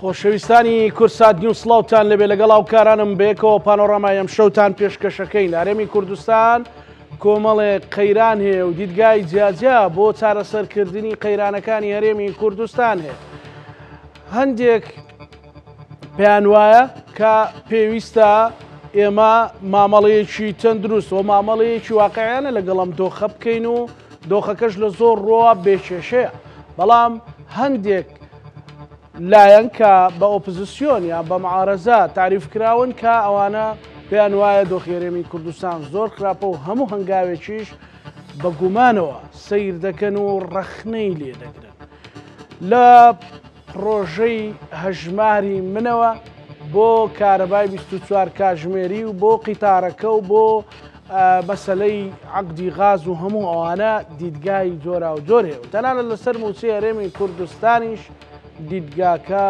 خۆشەویستانی کورسات نیوز سڵاوتان لەبێ لەگەڵ هاوکارانم بێکەوە پانۆڕامای ئەم شەوتان پێشکەشەکەین. هەرێمی کوردستان کۆمەڵێک قەیران هەیە و دیدگای جیاجیا بۆ چارەسەرکردنی قەیرانەکانی هەرێمی کوردستان هەیە. هەندێک پێیان وایە کە پێویستە ئێمە مامەڵەیەکی تەندروست و مامەڵەیەکی واقعیانە لەگەڵ ئەم دۆخە بکەین و دۆخەکەش لە زۆر ڕۆوە بێکێشەیە. بەڵام هەندێک لایەن کە بە ئۆپۆزیسیۆن یان بە معارەزە تعریفکراون کە ئەوانە پێیان وایە دۆخی هەرێمی کوردستان زۆر خراپە و هەموو هەنگاوێکیش بە گومانەوە سەیر دەکەن و ڕەخنەی لێ دەگرن. لە پرۆژەی هەژماری منەوە بۆ کارەبای 24 کاتژمێری و بۆ قیتارەکە و بۆ مەسەلەی عەقدی غاز و هەموو ئەوانە دیدگای جۆرا و جۆر هەیە و تەنانەت لەسەر موچەی هەرێمی کوردستانیش دیدگاکە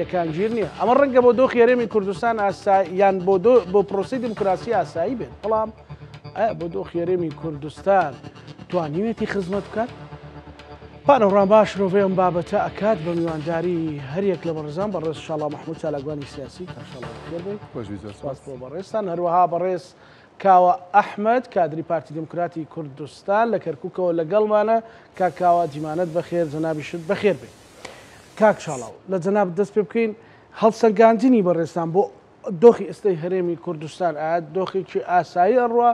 یەکانگیر نییە. ئەمە ڕەنگە بۆ دۆخی هەرێمی کوردستان یان بۆ پرۆسی دیموکراسی ئاسایی بێت، بەڵام بۆ دۆخی هەرێمی کوردستان توانیوێتی خزمەت بکات؟ پانۆڕام باش ڕۆڤێ ئەم بابەتە ئەکات بە میوانداری هەریەک لە بەڕێزان بەڕێز ئینشاڵڵا مەحموود چالاکوانی سیاسی بۆ بەڕێستان، هەروەها بەڕێز کاوە ئەحمەد کادری پارتی دموکراتی کوردستان لە کەرکووکەوە لەگەڵمانە. کاکاوە دیمانەت بەخێر، جەنابیشت بەخێر بێت. کاک شاڵاو لە جەناب دەست پێ بکەین هەڵسەنگاندنی بەڕێستان بۆ دۆخی ئێستای هەرێمی کوردستان ئایا دۆخێکی ئاسایی ئەڕوا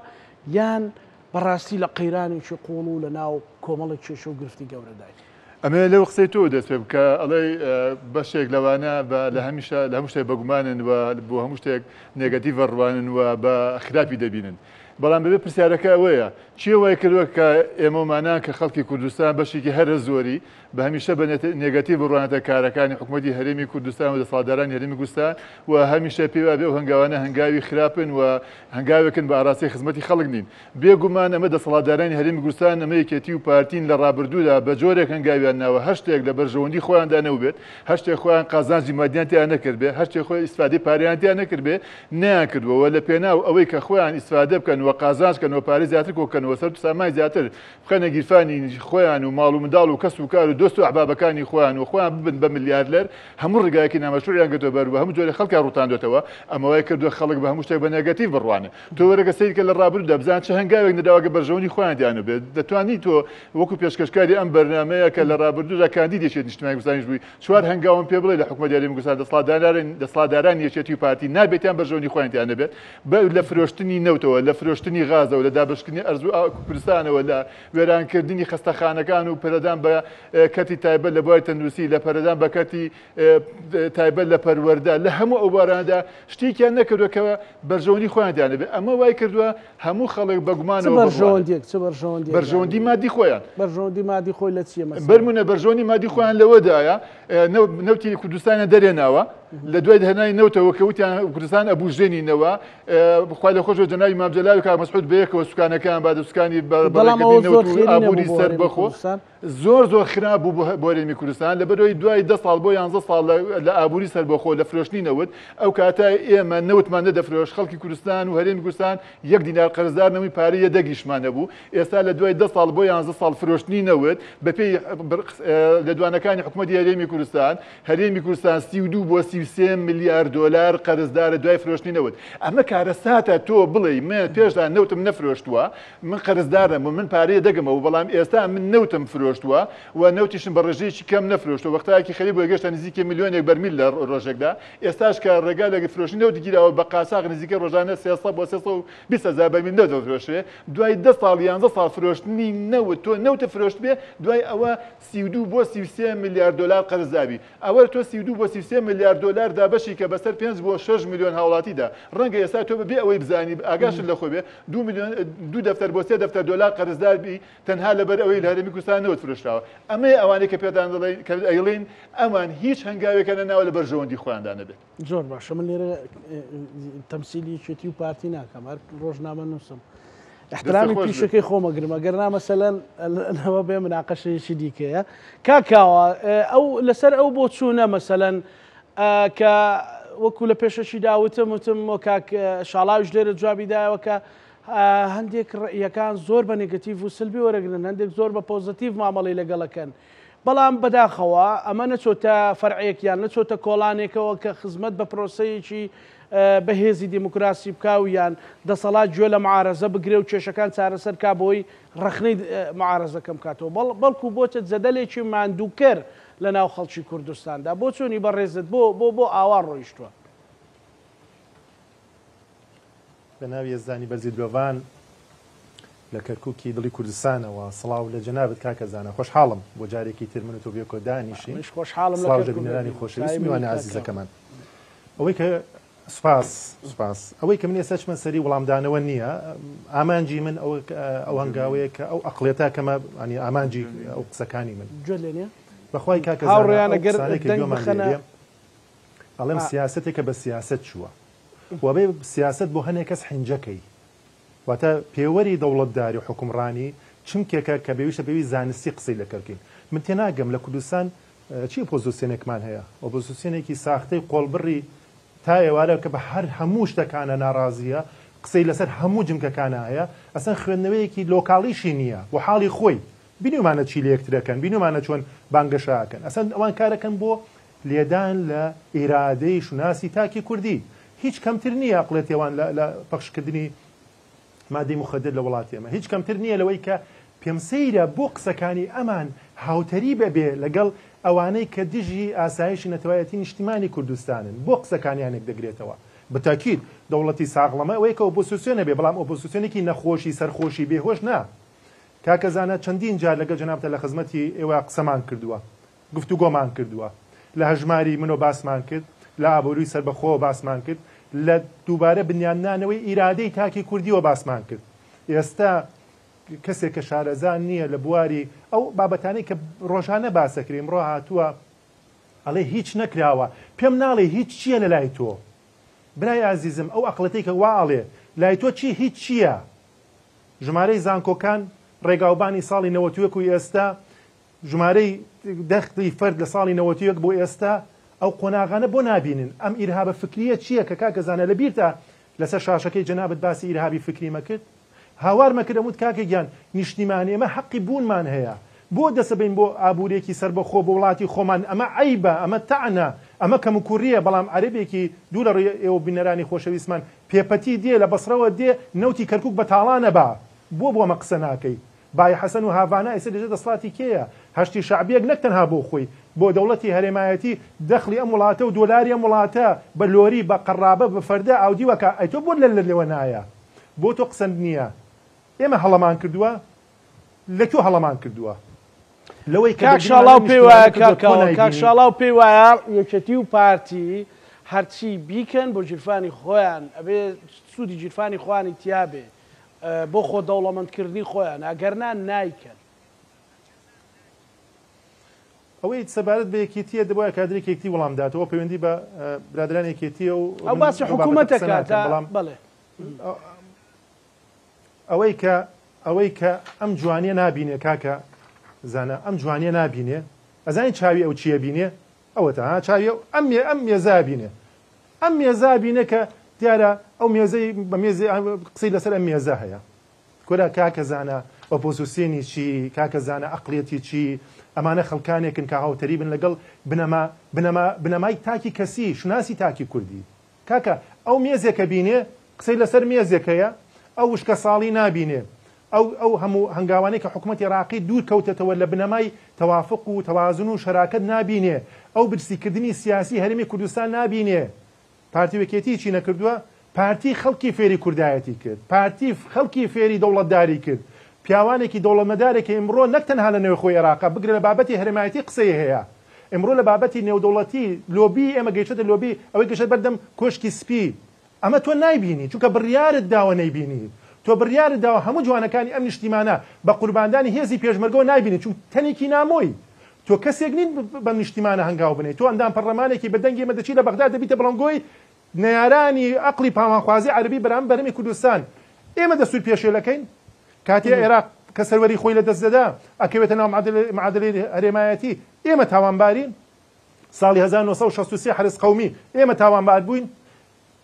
یان بەڕاستی لە قەیرانێکی قوڵ و لە ناو کۆمەڵێک کێشە و گرفتی گەورەدای؟ ئەمێ لەو قسەی تۆ دەست پێ بکە ئەڵێ بەشێک لەوانە لە هەموو شتێک بەگومانن و بۆ هەموو شتێک نێگەتیڤ ڕوانن و بە خراپی دەبینن. بەڵام بەبێ پرسیارەکە ئەوەیە چیە وای کردووە کە ئێمەمانان کە خەڵکی کوردستان بەشێکی هەرە زۆری بە هەمیشە بە نێگەتیڤ ڕوانێتە کارەکانی حکوومەتی هەرێمی کوردستان و دەسەڵاتدارانی هەرێمی کوردستان و هەمیشە پێی وابێ و هەنگاوانە هەنگاوی خراپن و هەنگاوێکن بە ئاراسی خزمەتی خەڵک نین. بێگومان ئەمە دەسەڵاتدارانی هەرێمی کوردستان ئەمە یەکێتی و پارتین لە ڕابردوودا بە جۆرێک هەنگاویان ناوە هەر شتێک لە بەرژەوەندی خۆیاندا نەوبێت، هەر شتێک خۆیان قازانجی مادیان تیان نەکرد بێ، هەر شتێک خۆی ئیسفادەی پارەیان تیان نەکرد بێ نیان کردووە لە پێناو ئەوەی کە خۆیان ئیسفادە بکەن و قازانجکەنەوە پارەی زیاتر کۆکەنەوە سەر سامای زیاتر بخەنە گیرفانی خۆیان و ماڵ و منداڵ و کەس و کار و دۆست و ئەحبابەکانی خۆیان و خۆیان ببن بە ملیاردەر هەموو ڕێگایەکی نامەشروعیان گرتووە بەر و هەموو جۆرە خەڵکیان ڕوتاندوێتەوە. ئەمە وای کردووە خەڵک بە هەموو شتێک بە نێگەتیڤ بڕوانێ. تۆ وەرەگە سەیرکە لە ڕابردوودا بزان چه هەنگاوێک نەداوە بەرژەوەندی خۆیان دیانە بێت. دەتوانی تۆ وەکو پێشکەشکاری ئەم بەرنامەیە کە لە ڕابردوودا کاندیدێکی نیشتیمانی کوردستانیش بووی چوار هەنگاوم پێ بڵێ لە حکوومەتی هەرێمی کوردستان دەسەڵاتداران یەکێتی و پارتی نابێتیان بەرژەوەندی خۆیان دیانە بێت لە فرۆشتنی نەوتەوە، لە فرۆشتنی غازەوە، لە دابشکردنی ئەرز و کوردستانەوە، لە وێرانکردنی خستەخانەکان و پەرەدان بە کەتی تایبەت لە بواری تەندروستی، لە پەرەدان بە کەتی تایبەت لە پەروەردە، لە هەموو ئەو باراندا شتێکیان نەکردووە کە بەرژەوەندی خۆیان دیانە بێت. ئەمە وای کردووە هەموو خەڵک بەگومانەوە بەرژەوەندی مادی خۆیان بەرژەوەندی مادی خۆی لە چیە بەرمونە بەرژەوەندی مادی خۆیان لەوەدایە نەوتی کوردستانە دەرێناوە لە دوای هەنای نەوتەوە کە وتیان کوردستان ئەبوژێنینەوە بخوای لە خۆشەوە جەنابی مام جەلال و کاک مەسعود بەیەکەوە سوکانەکان با دەسوکانی ئابووری سەربەخۆ زۆر خراپ بوو بۆ هەرێمی کوردستان لە بەرەوەی دوای 10 ساڵ بۆ 11 ساڵ لە ئابووری سەربەخۆ لە فرۆشتنی نەوت ئەو کاتای ئێمە نەوتمان نەدەفرۆش خەڵکی کوردستان و هەرێمی کوردستان 1 دینار قەرزدار نەبووی پارەی دەگیشمان نەبوو. ئێستا لە دوای 10 ساڵ بۆ 11 ساڵ فرۆشتنی نەوت بەپێی لە دوانەکانی حکوومەتی هەرێمی کوردستان هەرێمی کوردستان 32 بۆ 33 میلیارد دلار قەرزدارە دوای فرۆشتنی نەوت. ئەمە کارەساتە تۆ بڵێ من پێشدا نەوتم نەفرۆشتووە من قەرزدارم من پارەیە دەگەمەوە بەڵام ئێستا من نەوتم فرۆشتووە و نەوتیشم بە ڕێژەیەکی کەم نەفرۆشتەوە وەختایەکی خەریب بۆ گەشتە نزیکە میلیۆنێک بەرمیل لە ڕۆژێکدا. ئێستاش کە ڕێگا لە فرۆشتنی نەوت گیراوە بە قاساغ نزیکە ڕۆژانە 300 بۆ 320,000 بەرمیل نەوت دەفرۆشێ دوای 10 ساڵ 11 ساڵ فرۆشتنی نەوت تۆ نەوتە فرۆشت بێ دوای ئەوە 32 بۆ 33 میلیارد دلار قەرزدابی. ئەوە تۆ 32 بۆ 33 میلیارد دلار دابەشی کە بەسەر 5 بۆ 6 میلیۆن هاوڵاتیدا ڕەنگە ئێستا تۆ بەبێ ئەوەی بزانی ئاگاشت لە خۆ بێ 2 دەفتەر بۆ 3 دەفتەر دلار قەرزداربی تەنها لەبەر ئەوەی لە هەرێمی کوردستان نەوت فرۆشراوە. ئەمە ئەوانەی کە پێدان دەڵێن کە ئەیڵێن ئەمان هیچ هەنگاوێکە نەناوە لە بەرژەوەندی خۆیاندا نەبێت. زۆر باشە من لێرە تەمسیلی چێتی و پارتی ناکەم هەر ڕۆژنامە نووسم احترامی پیشەکەی خۆمەگرم ئەگەر نا مەسەلەن لەوە بێ مناقەشەیەکی دیکەیە کاکاوە ئەو لەسەر ئەو بۆ چوونە مەسەلەن کە وەکو لە پێشەشی داوتم وتم کاک شاڵاویش لێرە جوابی دایەوە کە هەندێک ڕێیەکان زۆر بە نێگەتیڤ و سلبی وەرەگرن هەندێک زۆر بە پۆزتیڤ مامەڵی لەگەڵەکەن بەڵام بەداخەوە ئەمە نەچۆتە فەرعەیەکیان نەچۆتە کۆڵانێکەوە کە خزمەت بە پرۆسەیەکی بەهێزی دیموکراسی بکاویان دەسەڵات گوێ لە معارەزە بگرێ و کێشەکان چارەسەر کا بۆی ڕخنەی معارەزەکەم کاتەوە بەڵکو بۆتە جەدەلێکی ماندووکەر لە ناو خەڵکی کوردستاندا بۆ چۆنی بەڕێزت بۆ ئاوا ڕۆیشتووە بە ناوی ێزدانی بەرزی درۆڤان لە کەرکووکی دڵی کوردستانەوە سڵاو لە جەنابەت کاکەزانە خۆشحاڵم بۆ جارێکی تر من و تۆ بێکۆ دانیشین خۆشحاڵم سڵاو لە بینەرانی خۆشەویست میوانە عەزیزەکەمان ئەوەی کە سوپاس ئەوەی کە من ئێستا چمە سەری وەڵامدانەوە نییە ئامانجی من ئەو هەنگاوەیە کە ئەو ئەقڵێتە کەمە ئەنی ئامانجی ئەو قسەکانی من گوێ لێ نییە بەخوای کاکەزانێک ئەڵێم سیاسەتێکە بە سیاست چووە وەبێ سیاست بۆ هەنێک کەس حینجەکەی واتە پێوەری دەوڵەتداری و حکومڕانی چمکێکە کە بێویشە بێوی زانستی قسەی لەکەرکەین من تێناگەم لە کوردستان چی ئۆپۆزیسیۆنێکمان هەیە ئۆپۆزیسیۆنێکی ساختەی قۆڵبڕی تا ئێوارە کە بە هەر هەموو شتەکانە ناڕازیە قسەی لەسەر هەموو جمکەکانە هەیە ئەسەن خوێندنەوەیەکی لۆکاڵیشی نییە بۆ حاڵی خۆی بینومانە چی لە یەکترەکەن بینومانە چۆن بانگەشاکەن ئەسەن ئەوان کارەکەن بۆ لێدان لە ئیرادەی شوناسی تاکی کوردی هیچ کەمتر نییە ئەقڵێتێوان لە پەخشکردنی مادەی مخدر لە وڵاتی ئەمە هیچ کەمتر نییە لەوەی کە پێم سەیرە بۆ قسەکانی ئەمان هاوتەری بەبێ لەگەڵ ئەوانەی کە دژی ئاسایشی نەتەوایەتی نیشتیمانی کوردستانن بۆ قسەکانیانێک دەگرێتەوە بەتاکید دەوڵەتی ساغڵەمە ئەوەیە کە ئۆپۆزیسیۆنە بێ بەڵام ئۆپۆزیسیۆنێکی نەخۆشی سەرخۆشی بێهۆش نا کاکەزانە چەندین جار لەگەڵ جەنابتە لە خزمەتی ئێوە قسەمان کردووە گفتوگۆمان کردووە لە هەژماری منۆ باسمان کرد لە ئابووری سەربەخۆ باسمان کرد لە دووبارە بنیاننانەوەی ئیرادەی تاکی کوردیەوە باسمان کرد ئێستا کەسێک کە شارەزان نییە لە بواری ئەو بابەتانەی کە ڕۆژانە باسەکرێ ئەمڕۆ هاتووە ئەڵێ هیچ نەکراوە پێم ناڵێ هیچ چییە لە لای تۆ برای ئازیزم ئەو ئەقڵەتەی کە واڵێ لای تۆ چی هیچ چییە ژمارەی زانکۆکان ڕێگاوبانی ساڵی 91 و ئێستا ژمارەی دەختی فەرد لە ساڵی 91 بۆ ئێستا ئەو قۆناغانە بۆ نابینن ئەم ئیرهابە فکریە چییە کە کاکەزانە لە بیرتە لەسەر شاشەکەی جەنابەت باسی ئیرهابی فکری مەکرد هاوار مەکرد ئەموت کاکەگیان نیشتیمانی ئێمە حەقی بوونمان هەیە بۆ دەسەبین بۆ ئابوورێکی سەربەخۆ بۆ وڵاتی خۆمان ئەمە عیبە ئەمە تەعنە ئەمە کەم و کوڕیە بەڵام عەرەبێکی دوو لە ڕێی ئێوە بینەرانی خۆشەویستمان پێپەتی دێ لە بەسرەوە دێ نەوتی کەرکووک بە تاڵانە با بۆ ئەمە قسە ناکەی بای حەسەن و هاڤانە ئێستا لەژێ دەسڵاتی کێیە هەشتی شعبیەک نەک تەنها بۆ خۆی بۆ دەوڵەتی هەرێمایەتی دەخلی ئەم وڵاتە و دۆلاری ئەم وڵاتە بە لۆری بە قەڕابە بە فەردە ئاودی وەکە ئەی تۆ بۆ لەوە نایە بۆ تۆ قسەند نییە ئێمە هەڵەمان کردووە لەکوێ هەڵەمان کردووە لەوەی کاکشاڵاو پێی وایە کاکشاڵاو پێی وایە یەکێتی و پارتی هەرچی بیکەن بۆ جیرفانی خۆیان ئەبێ سوودی جیرفانی خۆیانی تیابێ بۆ خۆ دەوڵەمەندکردنی خۆیان ئەگەرنا نایکەن ئەوەی سەبارەت بە یەکێتیە دەبووە کادرێک یەکتی وەڵامداتەوە پەیوەندی بە برادران یەکێتیە و ئەو باسی حکوومەتەکە بەڵێ ئەوەی کە ئەم جوانیە نابینێ کاکە زانە ئەم جوانیە نابینێ ئەزانی چاوی ئەو چیە بینێ ئەوەتە ها چاوی ئەم مێزا بینێ ئەم مێزا بینێ کە دیارە ئەو مێزەی بە مێزی قسەی لەسەر ئەم مێزە هەیە کۆرا کاکە زانە ئۆپۆزیسیۆنی چی کاکە زانە عەقڵێتی چی ئەمانە خەڵکانێکن کە هاوتەری بن لەگەڵ بنەمای تاکی کەسی شناسی تاکی کوردی کاکە ئەو مێزێکە بینێ قسەی لەسەر مێزێکەیە ئەو وشکە ساڵی نابینێ ئەو هەموو هەنگاوانەی کە حکوومەتی عێراقی دوور کەوتێتەوە لە بنەمای تەوافق و تەوازن و شەراکەت نابینێ ئەو برسیکردنی سیاسی هەرێمی کوردستان نابینێ پارتی یەکێتی چی نەکردووە پارتی خەڵکی فێری کوردایەتی کرد پارتی خەڵکی فێری دەوڵەتداری کرد پیاوانێکی دەوڵەمەدارێکی ئەمڕۆ نەک تەنها لە نێو خۆی عێراقا بگرە لە بابەتی هەرێمایەتی قسەی هەیە ئەمڕۆ لە بابەتی نێودەوڵەتی لۆبی ئێمە گەیشتە لۆبی ئەوەی گەشت بەردەم کۆشکی سپی ئەمە تۆ نایبینی چونکە بڕیارت داوە نەیبینی تۆ بڕیارت داوە هەموو جوانەکانی ئەم نیشتیمانە بە قورباندانی هێزی پێشمەرگەوە نایبینی چون تەنێکی نامۆی تۆ کەسێک نین بە نیشتیمانە هەنگاو بنێ تۆ ئەندام پەرلەمانێکی بەدەنگی ئێمە دەچی لە بەغداد دەبیتە بڵنگۆی نەیارانی عەقڵی پاوانخوازی عەربی بەرامبەرمی کوردستان ئێمە دەسوور پێشێلەکەین کاتی عێراق کە سەروەری خۆی لە دەست دەدا ئەکەوێتە ناو معادلەی هەرێمایەتی ئێمە تاوانبارین ساڵی 1963 حرس قەومی ئێمە تاوانبار بووین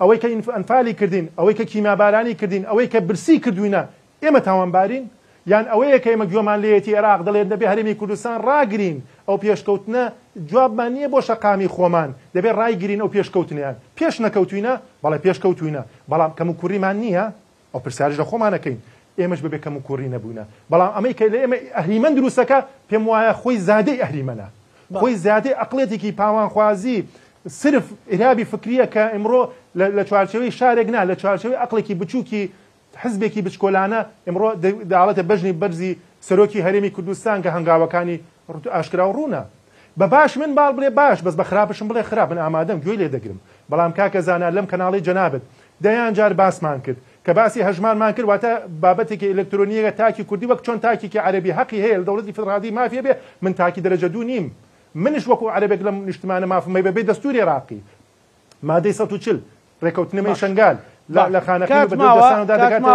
ئەوەی کە ئەنفالی کردین ئەوەی کە کیمیابارانی کردین ئەوەی کە برسی کردوینە ئێمە تاوانبارین یان ئەوەیە کە ئێمە گوێمان لێتی عێراق دەڵێن دەبێ هەرێمی کوردستان ڕاگرین ئەو پێشکەوتنە جوابمان نییە بۆ شەقامی خۆمان دەبێت ڕایگرین ئەو پێشکەوتنیان پێش نەکەوتوینە بەڵێ پێشکەوتوینە بەڵام کەم و کوڕیمان نییە ئەو پرسیارش لە خۆمانەکەین ئێمەش بەبێ کەم و کوڕی نەبووینە بەڵام ئەمەی کە لە ئێمە ئەهریمەن دروستەکە پێم وایە خۆی زادەی ئەهریمەنە خۆی زیادەی عقلێتێکی پاوانخوازی صرف ئێرابی فکریە کە ئەمڕۆ لە چوارچەوەی شارێک نا لە چوارچەوەی عقلێکی بچووکی حزبێکی بچکۆلانە ئەمڕۆ داڵەتە بەژنی بەرزی سەرۆکی هەرێمی کوردستان کە هەنگاوەکانی ئاشکرا و ڕوونە بە باش من باڵ بڵێ باش بەس بە خراپشم بڵێ خراپ من ئامادەم گوێی لێ دەگرم بەڵام کاکە زانا لەم کەناڵی جەنابەت دەیان جار باسمان کرد کە باسی هەژمانمان کرد واتە بابەتێکی ئلکترۆنیەکە تاکی کوردی وەک چۆن تاکیکی عەرەبی حەقی هەیە لە دەوڵەتی فێدراڵی مافیە بێ من تاکی دەرەجە دوو نیم منش وەکو عەرەبێک لەم نیشتمانە مافمەی بەبێ دەستوری عێراقی مادەی 140 ڕێکەوتنەوەی شنگال لە خانەکەی بەدەستاندا دەگاتە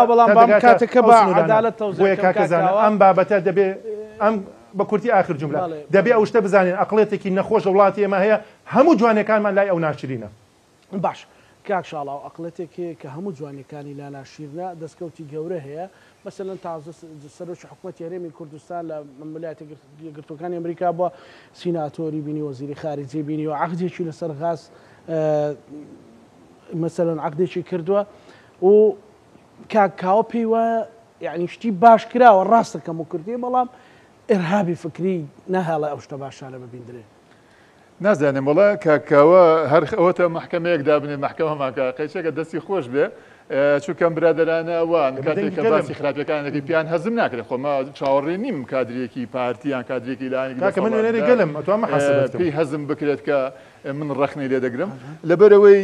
کاکە زانە ئەم بابەتە دەبێ ئەم بە کورتی آخر جملە دەبێ ئەو شتە بزانین عقلێتێکی نەخۆش وڵاتی ئێمە هەیە هەموو جوانەکانمان لای ئەو ناشرینە باش کاک شاڵاو عقلەتێکی کە هەموو جوانەکانی لا ناشیرنە دەستکەوتی گەورە هەیە مثلەن تازە سەرۆکی حکوومەتی هەرێمی کوردستان لە ویلایەتە یەکگرتووەکانی ئەمریکا بووە سیناتۆری بینی وەزیری خارجی بینی و عەقدێکی لەسەر غاز مثلەن عەقدێکی کردووە و کاکاوە پێی وایە یعنی شتی باش کراوە ڕاستە کەم و کردی بەڵام ئێرهابی فکری نەهێڵە ئەو شتە باشانە ببیندرێ نازانم وڵا کاکاوە هەر ئەوەتە محکەمەیەک دابنێ محکەمەمان قەیچێکە دەستی خۆش بێ چونکەم برادرانە ئەوان کاتێک کە باسی خراپەکانەکەی پیان هەزم ناکرێت خۆمە چاوەڕێ نیم کادرێکی پارتیان کادرێکی لایەنێکی من وێنەری گەلم ئەتوانمە حەسەبەکەم پێی هەزم بکرێت کە من ڕەخنەی لێ دەگرم لەبەرەوەی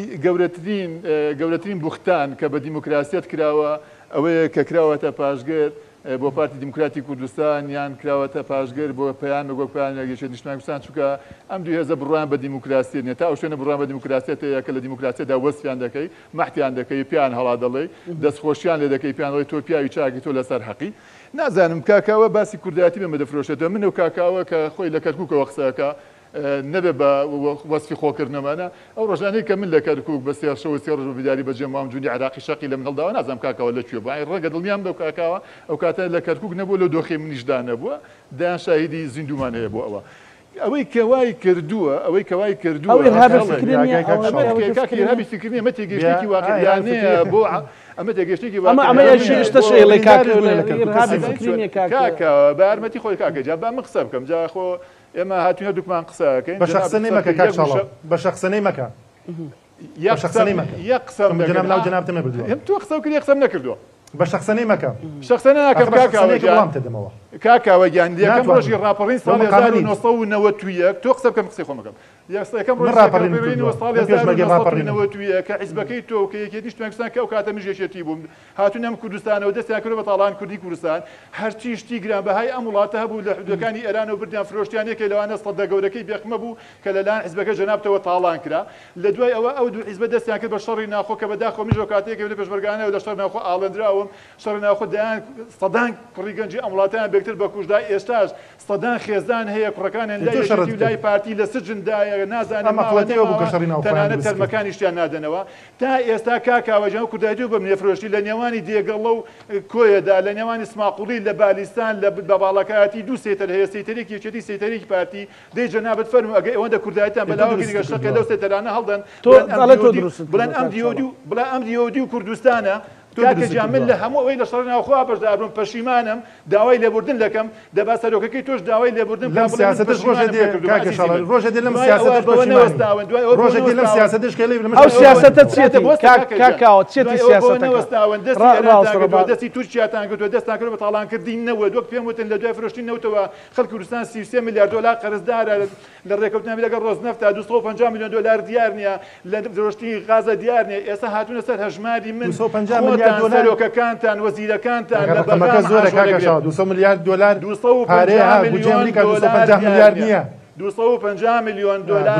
گەورەترین بوختان کە بە دیموکراسیەت کراوە ئەوەیە کە کراوەتە پاشگەر بۆ پارتی دیموکراتی کوردستان یان کراوەتە پاشگەر بۆ پەیام وەک پەیامێکی نیشتیمانی کوردستان چونکە ئەم 2000 بڕوان بە دیموکراسی نیە تا ئەو شوێنە بڕوان بە دیموکراسیەت هەیە کە لە دیموکراسیەدا وەسفیان دەکەی مەحتیان دەکەی پیان هەڵا دەڵێی دەستخۆشیان لێ دەکەی پیانەوەی تۆ پیاوی چاکی تۆ لەسەر حەقی نازانم کاکاوە باسی کوردایەتی بێمە دەفرۆشێتەوە من و کاکاوە کە خۆی لە کەرکووکەوە قسەکە نەبێ بە وەسفی خۆکردنەمانە ئەو ڕۆژانەی کە من لە کەرکووک بە سێ شەو سێ ڕۆژ بیداری بەجێ مام جوونی عراقی شەقی لە منهڵداوە نازانم کاکاوە لەکوێ بووە ڕێگە دڵنیام بەو کاکاوە ئەو کاتە لە کەرکووک نەبوو لە دۆخی منیشدا نەبووە دایان شاهیدی زیندومان هەیە بۆ ئەوە ئەوەی کەوای کردووە ئەوەی کەوای کردووە ئەرهابی فکرینیە مە تێگەشتێکی واقعیانەیە بۆ ئەمە تێگەشتێکی کاکە بە یارمەتی خۆی کاکە جا با من قسە بکەم جا خۆ ئێمە هاتوینە دووکمان قسەکەین بە شەخسەنەی مەکە کاک شاڵاو بە شەخسەنەی مەکە یە قسەم جەناب ناو جەنابتم نەبردووە تۆ قسە کردی قسەم نەکردووە بە شەخسەنەی مەکە شەخسەنە ناکەم کاکاوە گیان یەکەم ڕۆژی ڕاپەڕین ساڵی 1990 تۆ قسە بکەم قسەی خۆمەکەم یەکەم ڕۆژی کە حیزبەکەی تۆ کە یەکێتی نیشتیمانی کوردستان کە ئەو کاتە من ژێشێتی بووم هاتوونەم کوردستانەوە دەستیان کردەوە بە تاڵان کوردی کوردستان هەرچی شتی گرانبەهای ئەم وڵاتە هەبوو لە حدودەکانی ئێرانەوە بردیان فرۆشتیان یەکێ لەوانە سەدە گەورەکەی بێخمە بوو کە لەلایەن حیزبەکە جەنابتەوە تاڵان کرا لە دوای ئەوە ئەو دوو حیزبە دەستیان کرد بە شەڕی ناخۆ کە بەداخۆ میژۆ کاتێکە لە پێشمەرگانەوە لە شەڕ ناخۆ ئاڵێنراوم شەڕی ناخۆ دایان سەدان کوڕی گەنجی ئەم وڵاتیان بێکتر بە کوژدای ئێستاش سەدان خێزان هەیە کوڕەکانیان لای پارتی لە سجندایە نازانم تەنانەت تەرمەکانیشتیان نادەنەوە تا ئێستا کاکاوەجان کوردایەتی بە نێفرۆشتی لە نێوانی دێگەڵ و کۆیەدا لە نێوانی سماقوڵی لە بالیستان لە بەباڵەکەتی دوو سێتەر هەیە سەیتەرێکی یەکێتی سەیتەرێکی پارتی دەی جەنابەت فەرموو ئەگەر ئەوەندە کوردایەتیان بەلاوەگیری شەقێ لەو سێتەرانە هەڵدەن بڵێن ئەم دیۆدی و کوردستانە کاکە جامل لە هەموو ئەوەی لە شەڕی ناوخوا بەشداربووم پەشیمانم داوای لێبوردن دەکەم دەبا سەرۆکەکەی تۆش داوای لێبوردن لەم سیاسەتش ڕۆژە لەم سیاسەتش ڕۆژێکی لەم سیاسەتش کە ئەو سیاسەتە چێتی کاکاوە چێتی سیاسەتەوە دەستی تورکیاتان کردووە دەستان کرد بە تاڵانکردینەوە دووەک پێم وتن لە دوای فرۆشتینەوەتەوە خەڵکی کوردستان 33 میلیارد دلار قەرزدارە لە ڕێکەوتناوی لەگەڵ ڕۆزنەفتا 250 میلیۆن دلار دیار نییە لە فرۆشتی غازە دیار نییە ئێستا هاتوونە سەر هەژماری من سەرۆکەکانتان وەزیرەکانتان لە بەغام زۆرە کاکە شاڵاو 200 میلیارد دلار پارەیە بودجێ ئەمریکا 250 میلیارد نییە 250 میلیۆن دلار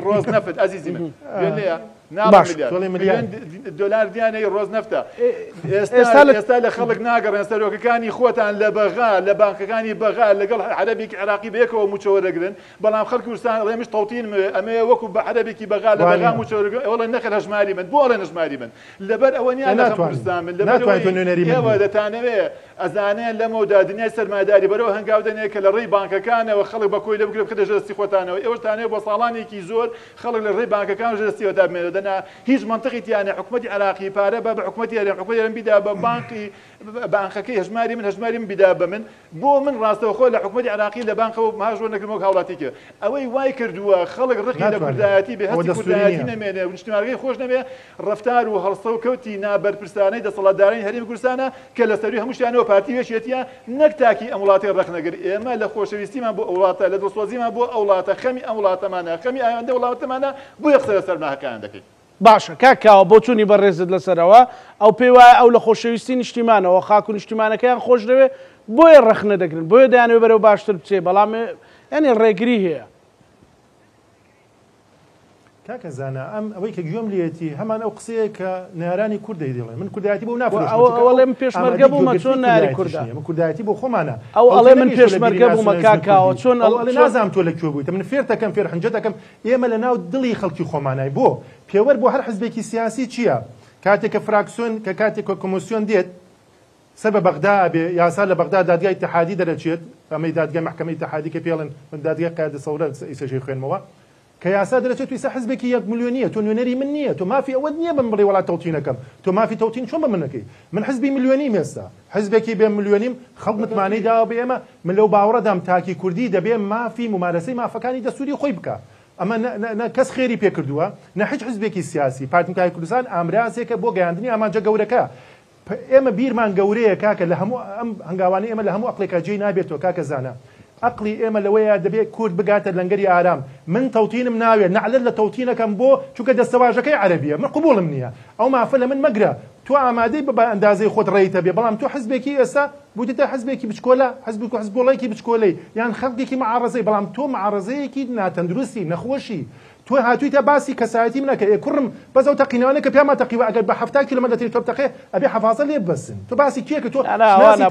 ڕۆزنەفت عەزیزی من مليار دلار دیانەی ڕۆز نەفتە ئێستا لە خەڵک ناگەڕێن سەرۆکەکانی خۆتان لە بەغا لە بانکەکانی بەغا لەگەڵ عەرەبێکی عێراقی بەیەکەوە موچەوە دەگرن بەڵام خەڵکی کوردستان ئەڵێ تەوتین ئەمەیە وەکو بە عەرەبێکی بەغا لە بەغا موچەوە دەگرن وەڵێ نەخێر هەژماری من بۆ ئەڵێ هەژماری من لەبەر ئەوە نیان لە کوردستان من لەبەر ئێوە دەتانەوێ ئەزانێن لەمەودا دنیای سەرمایه‌داری بەرەوە هەنگاو دەنێ کە لە ڕێی بانکەکانەوە خەڵک بە کۆی لەبگرێ بکە دەژەستی خۆتانەوە ئێوەش تانەوێ بۆ ساڵانێکی زۆر خەڵک لە ڕێی بانکەکان ژەستیەوە دابمێنێ دەنا هیچ منطقی تیانە حکومەتی عراقی پارە بە حکومەتی هەرێم حکومەتی هەرێم بیدا بە بانکەکەی هەژماری من هەژماری من بیدا بە بۆ من ڕاستەوخۆ لە حکومەتی عراقی لە بانکەوە ماژۆ نەکردمەوە هاوڵاتیکە ئەوەی وای کردووە خەڵک ڕقی لە کوردایەتی بە هەستی کوردایەتی نەمێنێ و نیشتیمانیەکەی خۆش نەبێ ڕەفتار و هەڵسە و کەوتی نابەرپرسانەی دەسەڵاتدارانی هەرێمی کوردستانە کە لە سەروی هەموو شتیانەوە پارتی وێشێتیە نەک تاکی ئەم وڵاتی ڕەخنەگر ئێمە لە خۆشەویستیمان بۆ وڵاتە لە دڵسۆزیمان بۆ ئەو وڵاتە خەمی ئەم وڵاتەمانە خەمی ئاینده وڵاتەمانە بۆیە قسە لەسەر ناحەکان دەکەین باشە کاکاوە بۆ چوونی بەڕێزت لەسەرەوە ئەو پێی وایە ئەو لە خۆشەویستی نیشتیمانەوە خاک و نیشتیمانەکەیان خۆش دەوێت بۆیە ڕەخنە دەگرن بۆیە دەیانوێت بەرەو باشتر بچێ بەڵام یعنی ڕێگری هەیە کاکە زانە ئەم ئەوەی کە گوێم لێتی هەمان ئەو قسەیە کە نارانی کوردی دەڵێ من کوردایەتی بۆ نافرۆشم ئەوڵێ من پێشمەرگە بوومە چۆن ناری کوردە من کوردایەتی بۆ خۆمانە ئەو ئەڵێ من پێشمەرگە بوومە کاکاوە چۆن نازانم تۆ لەکوێ بوویتە من فێر دەکەم فێر حەنجە دەکەم ئێمە لە ناو دڵی خەڵکی خۆمانای بۆ پێوەەر بۆ هەر حزبێکی سیاسی چییە کاتێک کە فراکسیۆن کە کاتێک کە کۆمۆسیۆن دێت سەر بە بەغدا بێ یاسا لە بەغدا دادگای اتحادی دەرەچێت ئەمەی دادگای محکەمەی اتحادی کە پێڵن من دادگای قیادە سەورە ئیسەژەی خوێنمەوە کە یاسا دەرەچێت توی حزبێکی 1 ملیۆنیە تۆ نوێنەری من نییە تۆ مافی ئەوە نییە بم بڵێ وڵات تەوتینەکەم تۆ مافی تەوتین چۆن بە منەکەی من حزبی ملیۆنیم ئێستا حزبێکی بێ ملیۆنیم خەڵک متمانەی داوە بە ئێمە من لەو باوەڕەدام تاکی کوردی دەبێ مافی ممارەسەی مافەکانی دەسووری خۆی بکە ئەمە کەس خێری پێ کردووە نە هیچ حزبێکی سیاسی پارتیای کوردستان ئامرازێکە بۆ گەیاندنی ئامانجە گەورەکە ئێمە بیرمان گەورەیە کاکە لە هەموو ئەم هەنگاوانەی ئێمە لە هەموو عقلێکا جێی نابێتەوە کاکە زانە عقلی ئێمە لەوەیە دەبێت کورد بگاتە لەنگەری ئارام من تەوتینم ناوێت نەعلل لە تەوتینەکەم بۆ چونکە دەستەواژەکەی عەرەبیە من قبوڵم نییە ئەو مافە لە من مەگرە تۆ ئامادەی بە ئەندازەی خۆت ڕێیتە بێ بەڵام تۆ حزبێکی ئێستا بوویتە حزبێکی بچکۆلە حزبوڵەیەکی بچکۆلەی یان خەڵکێکی معارەزەی بەڵام تۆ معارەزەیەکی ناتەندروستی نەخۆشی تۆ هاتوویتە باسی کەسایەتی منەکە کڕم بەزەو تەقینەوەنەکە پێما تەقیوە ئەگەر بە 70 کیلۆمەتر تۆ تەقێ ئەبێ حەفاظە لێ ببەسن تۆ باسی کێکە تۆ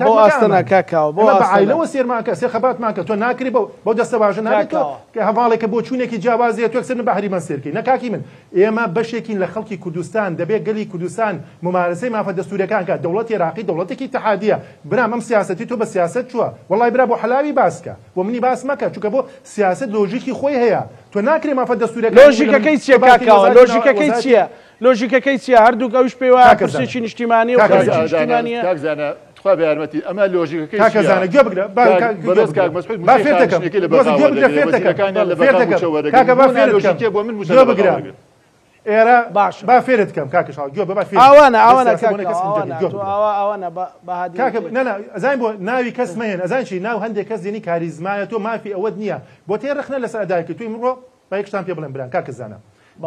بۆ ئاستەنا کاکاوە بۆ عایلەوە سێرماکە سێ خەباتماکە تۆ ناکری بۆ دەستەواژە نابێت تۆ کە هەواڵێکە بۆ چوونێکی جیاوازیە تۆ سەر بەهری من سێرکەی نەکاکی من ئێمە بەشێکین لە خەڵکی کوردستان دەبێت گەلی کوردستان ممارەسەی مافە دەستوریەکان کە دەوڵەتی عێراقی دەوڵەتێکی اتحادیە برام ئەم سیاسەتی تۆ بە سیاست چووە وەڵای برا بۆ حەلاوی باسکە بۆ منی باس مەکە چونکە بۆ سیاست لۆژیکی خۆی هەیە تۆ ناکرێ مافە دەستوریەکان لۆژیکەکەی چییە کاکاوە لۆژیکەکەی چییە لۆژیکەکەی چییە هەردووک ئەوش پێی وایە پرسێکی نیشتیمانی و نیشتیمانیە کاکزانە تخوا بە یارمەتی ئەمە لۆژیکەکەی کاکەزانە گوێ بگرە با فێرتەکەم بۆ من گوێ بگرە ئێرە باش با فێرت کەم کاکەشاڵ گوێ بە ئەوانە ئەزان بۆ ناوی کەس مەیەن ئەزان چی ناو هەندێک کەس دێنی کاریزمایە تۆ مافی ئەوەت نییە بۆ تێ ڕخنە لەسەر ئەدایکە توی مرۆ با یەک شتان پێ بڵێن بران کاکەزانە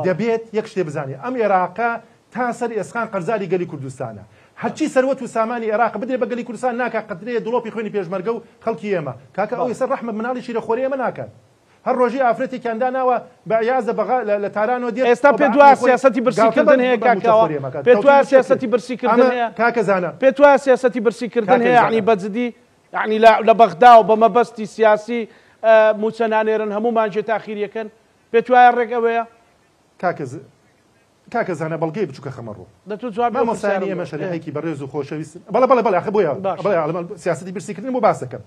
دەبێت یەک شتێ بزانێ ئەم عێراقا تا سەر ئێسخان قەرزاری گەلی کوردستانە هەرچی سەروەت و سامانی عێراق بدرێ بە گەلی کوردستان ناکات قەترەیە دڵۆپی خوێنی پێشمەرگە و خەڵکی ئێمە کاکە ئەو ێسەر ڕەحمە مناڵی شیرەخۆری ئێمە ناکات هەر ڕۆژی ئافرەتێکیاندا ناوە بە عیازە بەغا لە تارانەوە دێت ئێستا پێ دوای سیاسەتی برسیکردن هەیە کاکەوە پێ دوای سیاسەتی برسیکردن هەیە کاکەزانە پێ دوای سیاسەتی برسیکردن هەیە یعنی بەجددی یعنی لە بەغدا و بە مەبەستی سیاسی موچەنانێرن هەمومان جێ تاخیریەکەن پێ دوای ڕێگەوەیە کاکەزانە بەڵگەی بچووکە خەمەڕۆ دەتوانێت جواب مامۆستانی ئێمە شەریحێکی بەڕێز و خۆشەویست بەڵێ بۆیە سیاسەتی برسیکردن بۆ باس دەکەم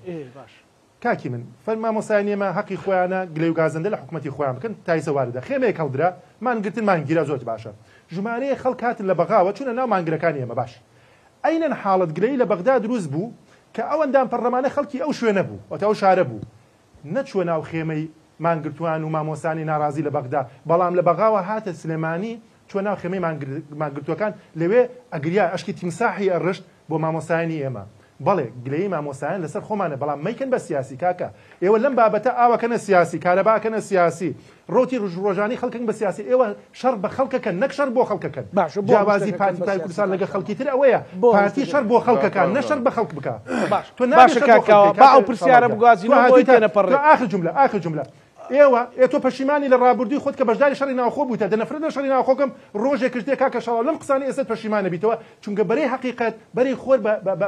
کاکی من مامۆستانی ئێمە حەقی خۆیانە گلەی و گازەندە لە حکوومەتی خۆیان بکەن تایسە واردە خێمەیەک هەڵدرا مانگرتن مانگیرە زۆر باشە ژمارەیە خەڵک هاتن لە بەغاوە چونە ناو مانگرەکانی ئێمە باش ئەینەن حاڵەت گلەی لە بەغدا دروست بوو کە ئەوەندان پەرلەمانە خەڵکی ئەو شوێنە بوو وەتا ئەو شارە بوو نەچوە ناو خێمەی مانگرتوان و مامۆستانی ناڕازی لە بەغدا بەڵام لە بەغاوە هاتە سلێمانی چوە ناو خێمەی مانگرتوەکان لەوێ ئەگریا ئەشکی تیمساحی ئەڕشت بۆ مامۆستانی ئێمە بەڵێ گلەی مامۆستایان لەسەر خۆمانە بەڵام مەیکەن بە سیاسی کاکە ئێوە لەم بابەتە ئاوەکەنە سیاسی کارەباکەنە سیاسی ڕۆتی ڕۆژانی خەڵکن بە سیاسی ئێوە شەڕ بە خەڵکەکەن نەک شەڕ بۆ خەڵکەکەن جیاوازی پارتی کوردستان لەگە خەڵکی تر ئەوەیە پارتی شەڕ بۆ خەڵکەکان نە شەڕ بە خەڵک بکە تۆ باشە کاکەوە با ئەو پرسیارە بگوازینەوە بۆی تێنە پەڕێ آخر جملە ئێوە تۆ پەشیمانی لە ڕابردووی خۆت کە بەشداری شەڕی ناوخۆ بوویتە دەنەفرێت لە شەڕی ناوخۆکەم ڕۆژێک کردێ کاکە شەڵاو لەم قسانە ئێستا پەشیمانە بیتەوە چونکە بەرەی حەقیقەت بەرەی خۆر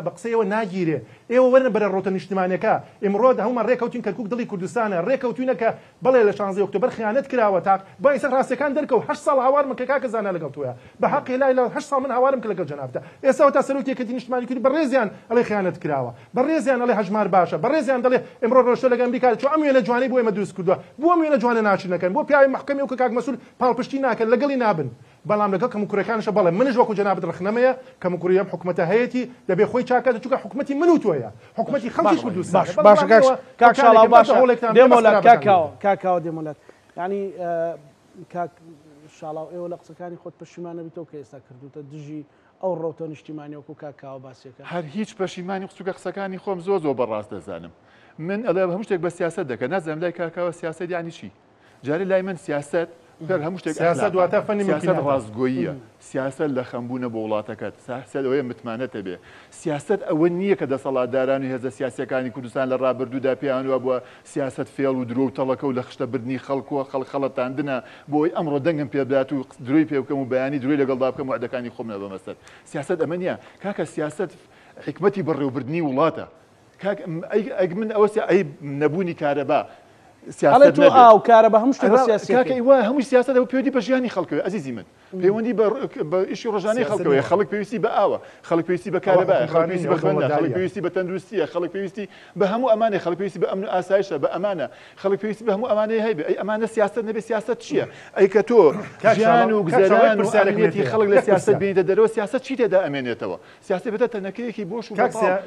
بە قسەیەوە ناگیرێ ئێوە وەرنە بەرە ڕۆتە نیشتیمانیەکە ئێمڕۆ هەمومان ڕێکەوتین کەرکووک دڵی کوردستانە ڕێکەوتوینە کە بەڵێ لە 16 ئۆکتۆبەر خیانەت کراوە تاق با ئێستا ڕاستیەکان دەرکەوت 8 ساڵ هاوارم کە کاکە زانە لەگەڵ تۆیە بە حەقی لای لە 8 ساڵ من هاوارم کە لەگەڵ جەنابتە ئێستا تا سەرۆکیەکەتی نیشتیمانی کوردی بەڕێزیان ئەڵێ خیانەت کراوە بەڕێزیان ئەڵێ هەژمار باشە بەڕێزیان دەڵێ ئێمڕۆ ڕۆژتە لەگەڵ ئەمریکا چۆ ئەم وێنە جوانەی بۆ ئێمە دروست کردووە بۆ ئەم وێنە جوانە ناچنەکەن بۆ پیاوی محکەمی و کە کاک مەسوول پاڵپشتی ناکەن لەگەڵی نابن بەڵام لەگەڵ کەموکوڕەکانشە بەڵێ منش وەکو جەنابەت ڕخنەمەیە کەموکوڕیەم حکومەتە هەیەتی دەبێ خۆی چاکات چونکە حکومەتی من و تۆیە حکومەتی خەڵکی کوردستان باشە کاک شاڵاو باشە دێمۆلات کاکاوە دێمۆلات یعنی کاک شاڵاو ئێوە لە قسەکانی خۆت پەشیمانە بیتەوە کە ئێستا کردوتە دژی ئەو ڕۆتە نیشتیمانی وەکو کاکاوە باسیەکە هەر هیچ پەشیمانی قسوکە قسەکانی خۆم زۆر بەڕاست دەزانم من ئەڵێ هەموو شتێک بە سیاست دەکەن نازانم لای کاکاوە سیاست یانی چی جارێ لای من سیاست هەموو شتێک سیاست دواتە فەنی سیاست ڕاستگۆییە سیاست لە خەمبوونە بۆ وڵاتەکەت سیاست ئەوەیە متمانەتە بێ سیاست ئەوە نییە کە دەسەڵاتداران و هێزە سیاسەکانی کوردستان لە ڕابردوودا پێیانوە بووە سیاست فێڵ و درۆ و تەڵەکە و لە خشتەبردنی خەڵکووە خەڵەتاندنە بۆی ئەمڕۆ دەنگم پێ بدات و درۆی پێ بکەم و بەیانی درۆی لەگەڵدا بکەم و عەدەکانی خۆمە بەمەستەر سیاست ئەمە نییە کاکە سیاست حکمەتی بەڕێوەبردنی وڵاتە ئەگ من ئەوە ئەی نەبوونی کارەبا سیاست تو ئاو کارەبا هەموو شتێک بە سیاسەت کاکە ئیوا هەمووی سیاست ئەوە پەیوەندی بە ژیانی خەڵکەوە عەزیزی من پەیوەندی بە ئیشی ڕۆژانەی خەڵکەوەیە خەڵک پێویستی بە ئاوە خەڵک پێویستی بە کارەبایە خەڵک پێویستی بە خوێندە خەڵک پێویستی بە تەندروستیە خەڵک پێویستی بە هەموو ئەمانەی خەڵک پێویستی بە ئەمن و ئاسایشە بە ئەمانە خەڵک پێویستی بە هەموو ئەمانەی هەیبێ ئەی ئەمانە سیاست نەبێ سیاست چییە ئەی کە تۆ ژیان و گوزەران و ئەمنیەتی خەڵک لە سیاست بینیتە دەرەوە سیاست چی تێدا ئەمێنێتەوە سیاست بێتە تەنەکەیەکی بۆش و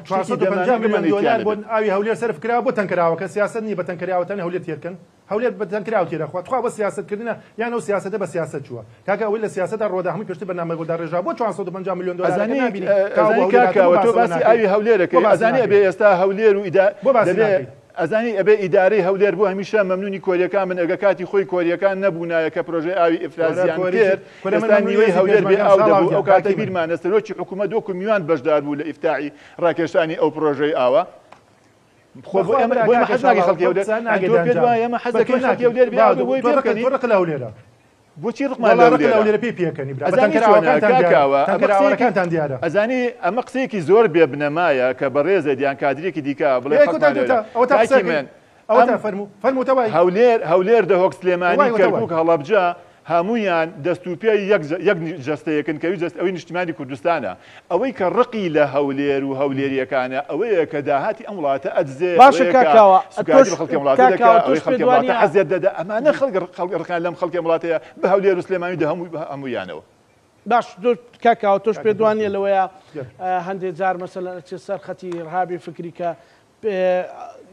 450 ملیۆن دۆلار بۆ ئاوی هەولێر سەرف کراوە بۆ تەنکراوە کە سیاست نییە بە تەنکراوەتەنە هەولێر تێرکەن هەولێر بەتەنکراوە تێرەخوا تخوا بە سیاستکردنە یان ئەو سیاسەتە بە سیاست چووە کاکە ئەوەی لە سیاستە ڕۆدا هەمووی پێشتر بەنامەگوڵدار ڕێژا بۆ 450 ملیۆن دۆلار کاکەوە تۆ باسی ئاوی هەولێرەکە ئەزانی ئەبێ ئێستا هەولێر و ئەزانی ئەبێ ئیدارەی هەولێر بۆ هەمیشە مەمنونی کۆریەکان من ئەگە کاتی خۆی کۆریەکان نەبوونایە کە پرۆژەی ئاوی ئیفرازیان کرد ئێستا نیوەی هەولێر بێ ئاو دەبوو ئەو کاتە بیرمانە سەرۆکی حکوومەت 2 میلیۆن بەشدار بوو لە ئیفتاحی ڕاکێشانی ئەو پرۆژەی ئاوە ئەمە حەزناکی خەڵکی هەولێر پێت وایە ئەمە حەزەکەی خەڵکی هەولێر بێ بۆی پێ بکەنی ڕق لە هەولێرە بۆچی ڕقمان لەولێرە پێی پێکەنی بەتەنکەراوەکانتان دیارە ئەزانی ئەمە قسەیەکی زۆر بێ بنەمایە کە بەڕێزە دیان کادرێکی دیکە بڵێ من هەولێر دەهۆک سلێمانی کەرکووک هەڵەبجە هەمویان دەستوپێ یەک جەستەیەکن کەوی جەست ئەوەی نیشتیمانی کوردستانە ئەوەی کە ڕقی لە هەولێر و هەولێریەکانە ئەوەیە کە داهاتی ئەم وڵاتە ئەجزێ باشە کاکاوە خەڵکی وڵاتە دەکات حەزیەت دەدا ئەمانە ڕقان لەم خەڵکی وڵاتەیە بە هەولێر و سلێمانی هەموویانەوە باش کاکاوە تۆش پێ دوانیە لەوەیە هەندێک جار مەسەلەن سەر خەتی ڕهابی فکری کە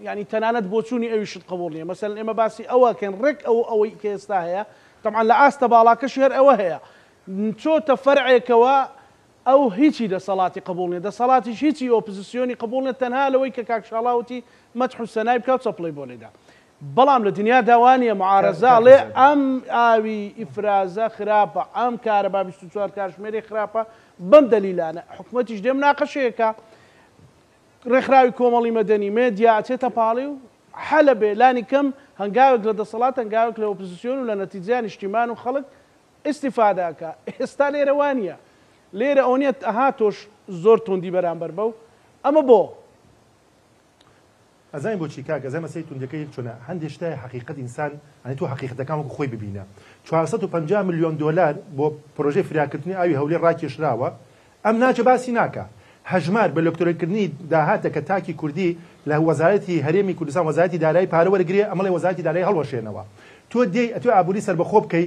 ینی تەنانەت بۆ چوونی ئەویشت قبوڵ نییە مەسەلەن ئێمە باسی ئەوەکەن ڕێک ئەوەی کە ئێستا هەیە طبعا لە ئاستە باڵاکەش هەر ئەوە هەیە چۆتە فەرعێکەوە ئەو هیچی دەسەڵاتی قبوڵ نیە دەسەڵاتیش هیچی ئۆپۆزیسیۆنی قبوڵ نیە تەنها لەوەی کە کاک شاڵاوتی مەدح و سەنای بکات چەپڵی بۆ لێدا بەڵام لە دنیا داوانیە معارەزە لێ ئەم ئاوی ئیفرازە خراپە ئەم کارەبا 24 کاتژمێری خراپە بەم دەلیلانە حکوومەتیش دێم ناقەشەیەکە ڕێکخراوی کۆمەڵی مەدەنی مێدیا ئەچێتە پاڵی و حەلە بێ لانی کەم هەنگاوێک لە دەسەڵات هەنگاوێک لە ئۆپۆزیسیۆن و لە نەتیجەیان نیشتیمان و خەڵک ئیستیفادەکە ئێستا لێرە وانە لێرە ئەو نیەت ئەها تۆش زۆر توندی بەرامبەر بە و ئەمە بۆ ئەزانین بۆچی کاک ئەزای مەسەی توندەکەی چۆنە هەندێک شتای حقیقەت ئینسان ئەنی تۆ حقیقەتەکان وەکو خۆی ببینە 450 ملیۆن دۆلار بۆ پرۆژەی فراکردنی ئاوی هەولێر ڕاکێشراوە ئەم ناچە باسی ناکە هەژمار بە لەکتۆرەکردنی داهاتە کە تاکی کوردی لە وەزارەتی هەرێمی کوردستان وەزارەتی دارایی پارە وەرگرێ ئەمەڵێ وەزارەتی دارایی هەڵوەشێنەوە تۆ دێی ئەتۆ ئابووری سەر بەخۆ بکەی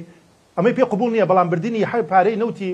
ئەمەی پێ قبول نییە بەڵام بردننی هەر پارەی نەوتی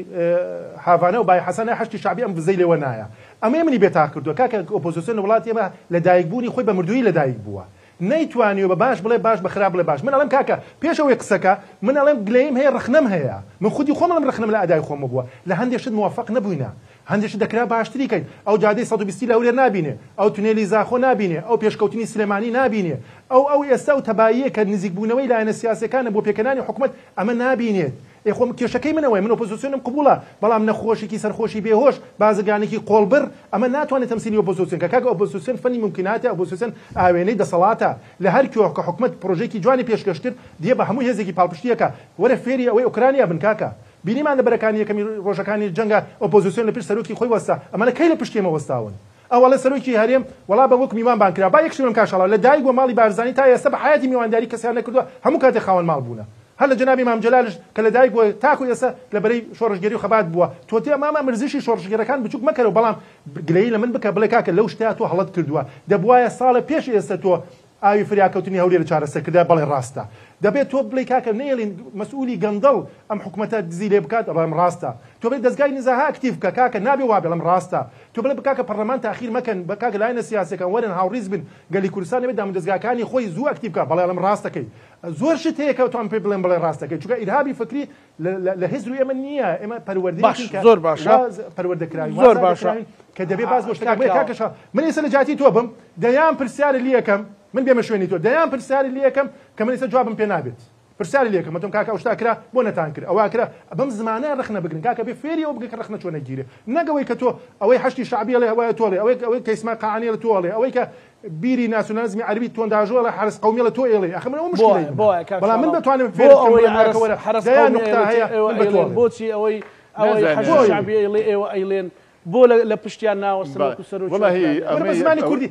هاوانە و بای حەسەنە هەشتی شعبی ئەم بزەی لێوە نایە ئەمە منی بێتاق کردووە کاکە ئۆپۆزیسیۆن وڵاتی ئێمە لە دایکبوونی خۆی بە مردووی لە دایک بووە نەیتوانیوە بە باش بڵێ باش بە خراپ بڵێ باش من ئەڵێم کاکە پێشەوەی قسەکە من ئەڵێم گلەیم هەیە ڕخنەم هەیە من خودی خۆم ئەڵێم ڕخنەم لە ئەدای خۆم بووە لە هەندێک شت موافق نەبووینە هەندێک دەکرا باشتری کەین ئەو جادەی 120 لە هەولێر نابینێ ئەو تونێلی زاخۆ نابینێ ئەو پێشکەوتنی سلێمانی نابینێ ئەو ئێستا و تەباییە کە نزیکبوونەوەی لایەنە سیاسەکانە بۆ پێکەنانی حکوومەت ئەمە نابینێت خۆم کێشەکەی منەوەی من ئۆپۆزیسیۆنم قبوڵە بەڵام نەخۆشێکی سەرخۆشی بێهۆش بازرگانێکی قۆڵبر ئەمە ناتوانێت تەمسیلی ئۆپۆزیسیۆن کە کاکە ئۆپۆزیسیۆن فەنی ممکناتە ئۆپۆزیسیۆن ئاوێنەی دەسەڵاتە لە هەر کوێ کە حکومەت پرۆژێکی جوانی پێشکەش کرد دیێ بە هەموو هێزێکی پاڵپشتیەکە وەرە فێری ئەوەی ئوکرانیا بن کاکە بینیمان لە بەرەکانی یەکەمی ڕۆژەکانی جەنگە ئۆپۆزیسیۆن لە پێش سەرۆکی خۆی وەستا ئەمانە کەی لە پشتێمە وەستاون ئەوڵە سەرۆکی هەرێم وڵا بە وەک میوان بانکرا با یەکشم کاشەڵا لە دایک بۆ ماڵی بارزانانی تا ئێستا بە حیاتی میوانداری کەسیان نەکردووە هەموو کاتێ خاوەن ماڵ بوونە هەر لە جەنابی مام جەلالش کە لە دایک بووە تاکو ئێستا لە بەرەی شۆڕژگەری و خەبات بووە تۆ تێ ماما مرزشی شۆڕژگەرەکان بچووک مەکەرەوە بەڵام گلەیی لە من بکە بڵێ کاکە لەو شتیا تۆ هەڵەت کردووە دەبوایە ساڵە پێش ئێستا تۆ ئاوی فریاکەوتنی هەولێر چارەسەرکردا بەڵێ ڕاستە دەبێت تۆ بڵێ کاکە نێڵین مەسئولی گەندەڵ ئەم حکوومەتە دزی لێ بکات بەڵام ڕاستە تۆ بڵێ دەستگای نزاها ئەکتیڤ بکە کاکە نابێ وا بێڵم ڕاستە تۆ بڵێ بکاکە پەرلەمان تاخیر مەکەن بە کاکە لایەنە سیاسەکان وەرن هاوڕیز بن گەلی کوردستان نەبێت دام دەستگاکانی خۆی زوو ئەکتیڤ بکە بەڵێ ئەڵم ڕاستەکەی زۆر شت هەیە کە تۆم پێ بڵێن بڵێ ڕاستەکەی چونکە ئیرهابی فکری لە هێزر ئێمە نییە ئێمە پەروەردەیەکین زۆر باشە پەروەردەکراوی زۆر باشە کە دەبێ باز بۆ شتێک بڵێ کاکەشە من ئێستا لە جاتی تۆ بم دەیان پرسیارە لی یەکەم من بێمە شوێنی تۆ دەیان پرسیاری لی یەکەم کە من ئێستا جوابم پێ نابێت پرسیاری لێکم مەتۆم کاکە ئەوشتا کرا بۆ نەتان کرد ئەوە کرا بەم زمانە ڕخنە بگرن کاکە بێ فێری ئەو بگە ڕخنە چۆنە گیرێ نەگەوەی کە تۆ ئەوەی هەشتی شعبی لێ هەوایە تۆڵێ ئەوەی کەیسما قاعانی لە تۆڵێ ئەوەی کە بیری ناسیۆنالیزمی عەربی تۆنداژۆ لە حرس قەومی لە تۆ ئێڵێ ئەخە من ئەو مشکلەی بەڵام من دەتوانم فێر ئەوەی حرس قەومی بۆچی ئەوەی هەشتی شعبی ئێڵێ ئێوە ئەیڵێن بۆ لە پشتیان ناوەستن بە زمانی کوردی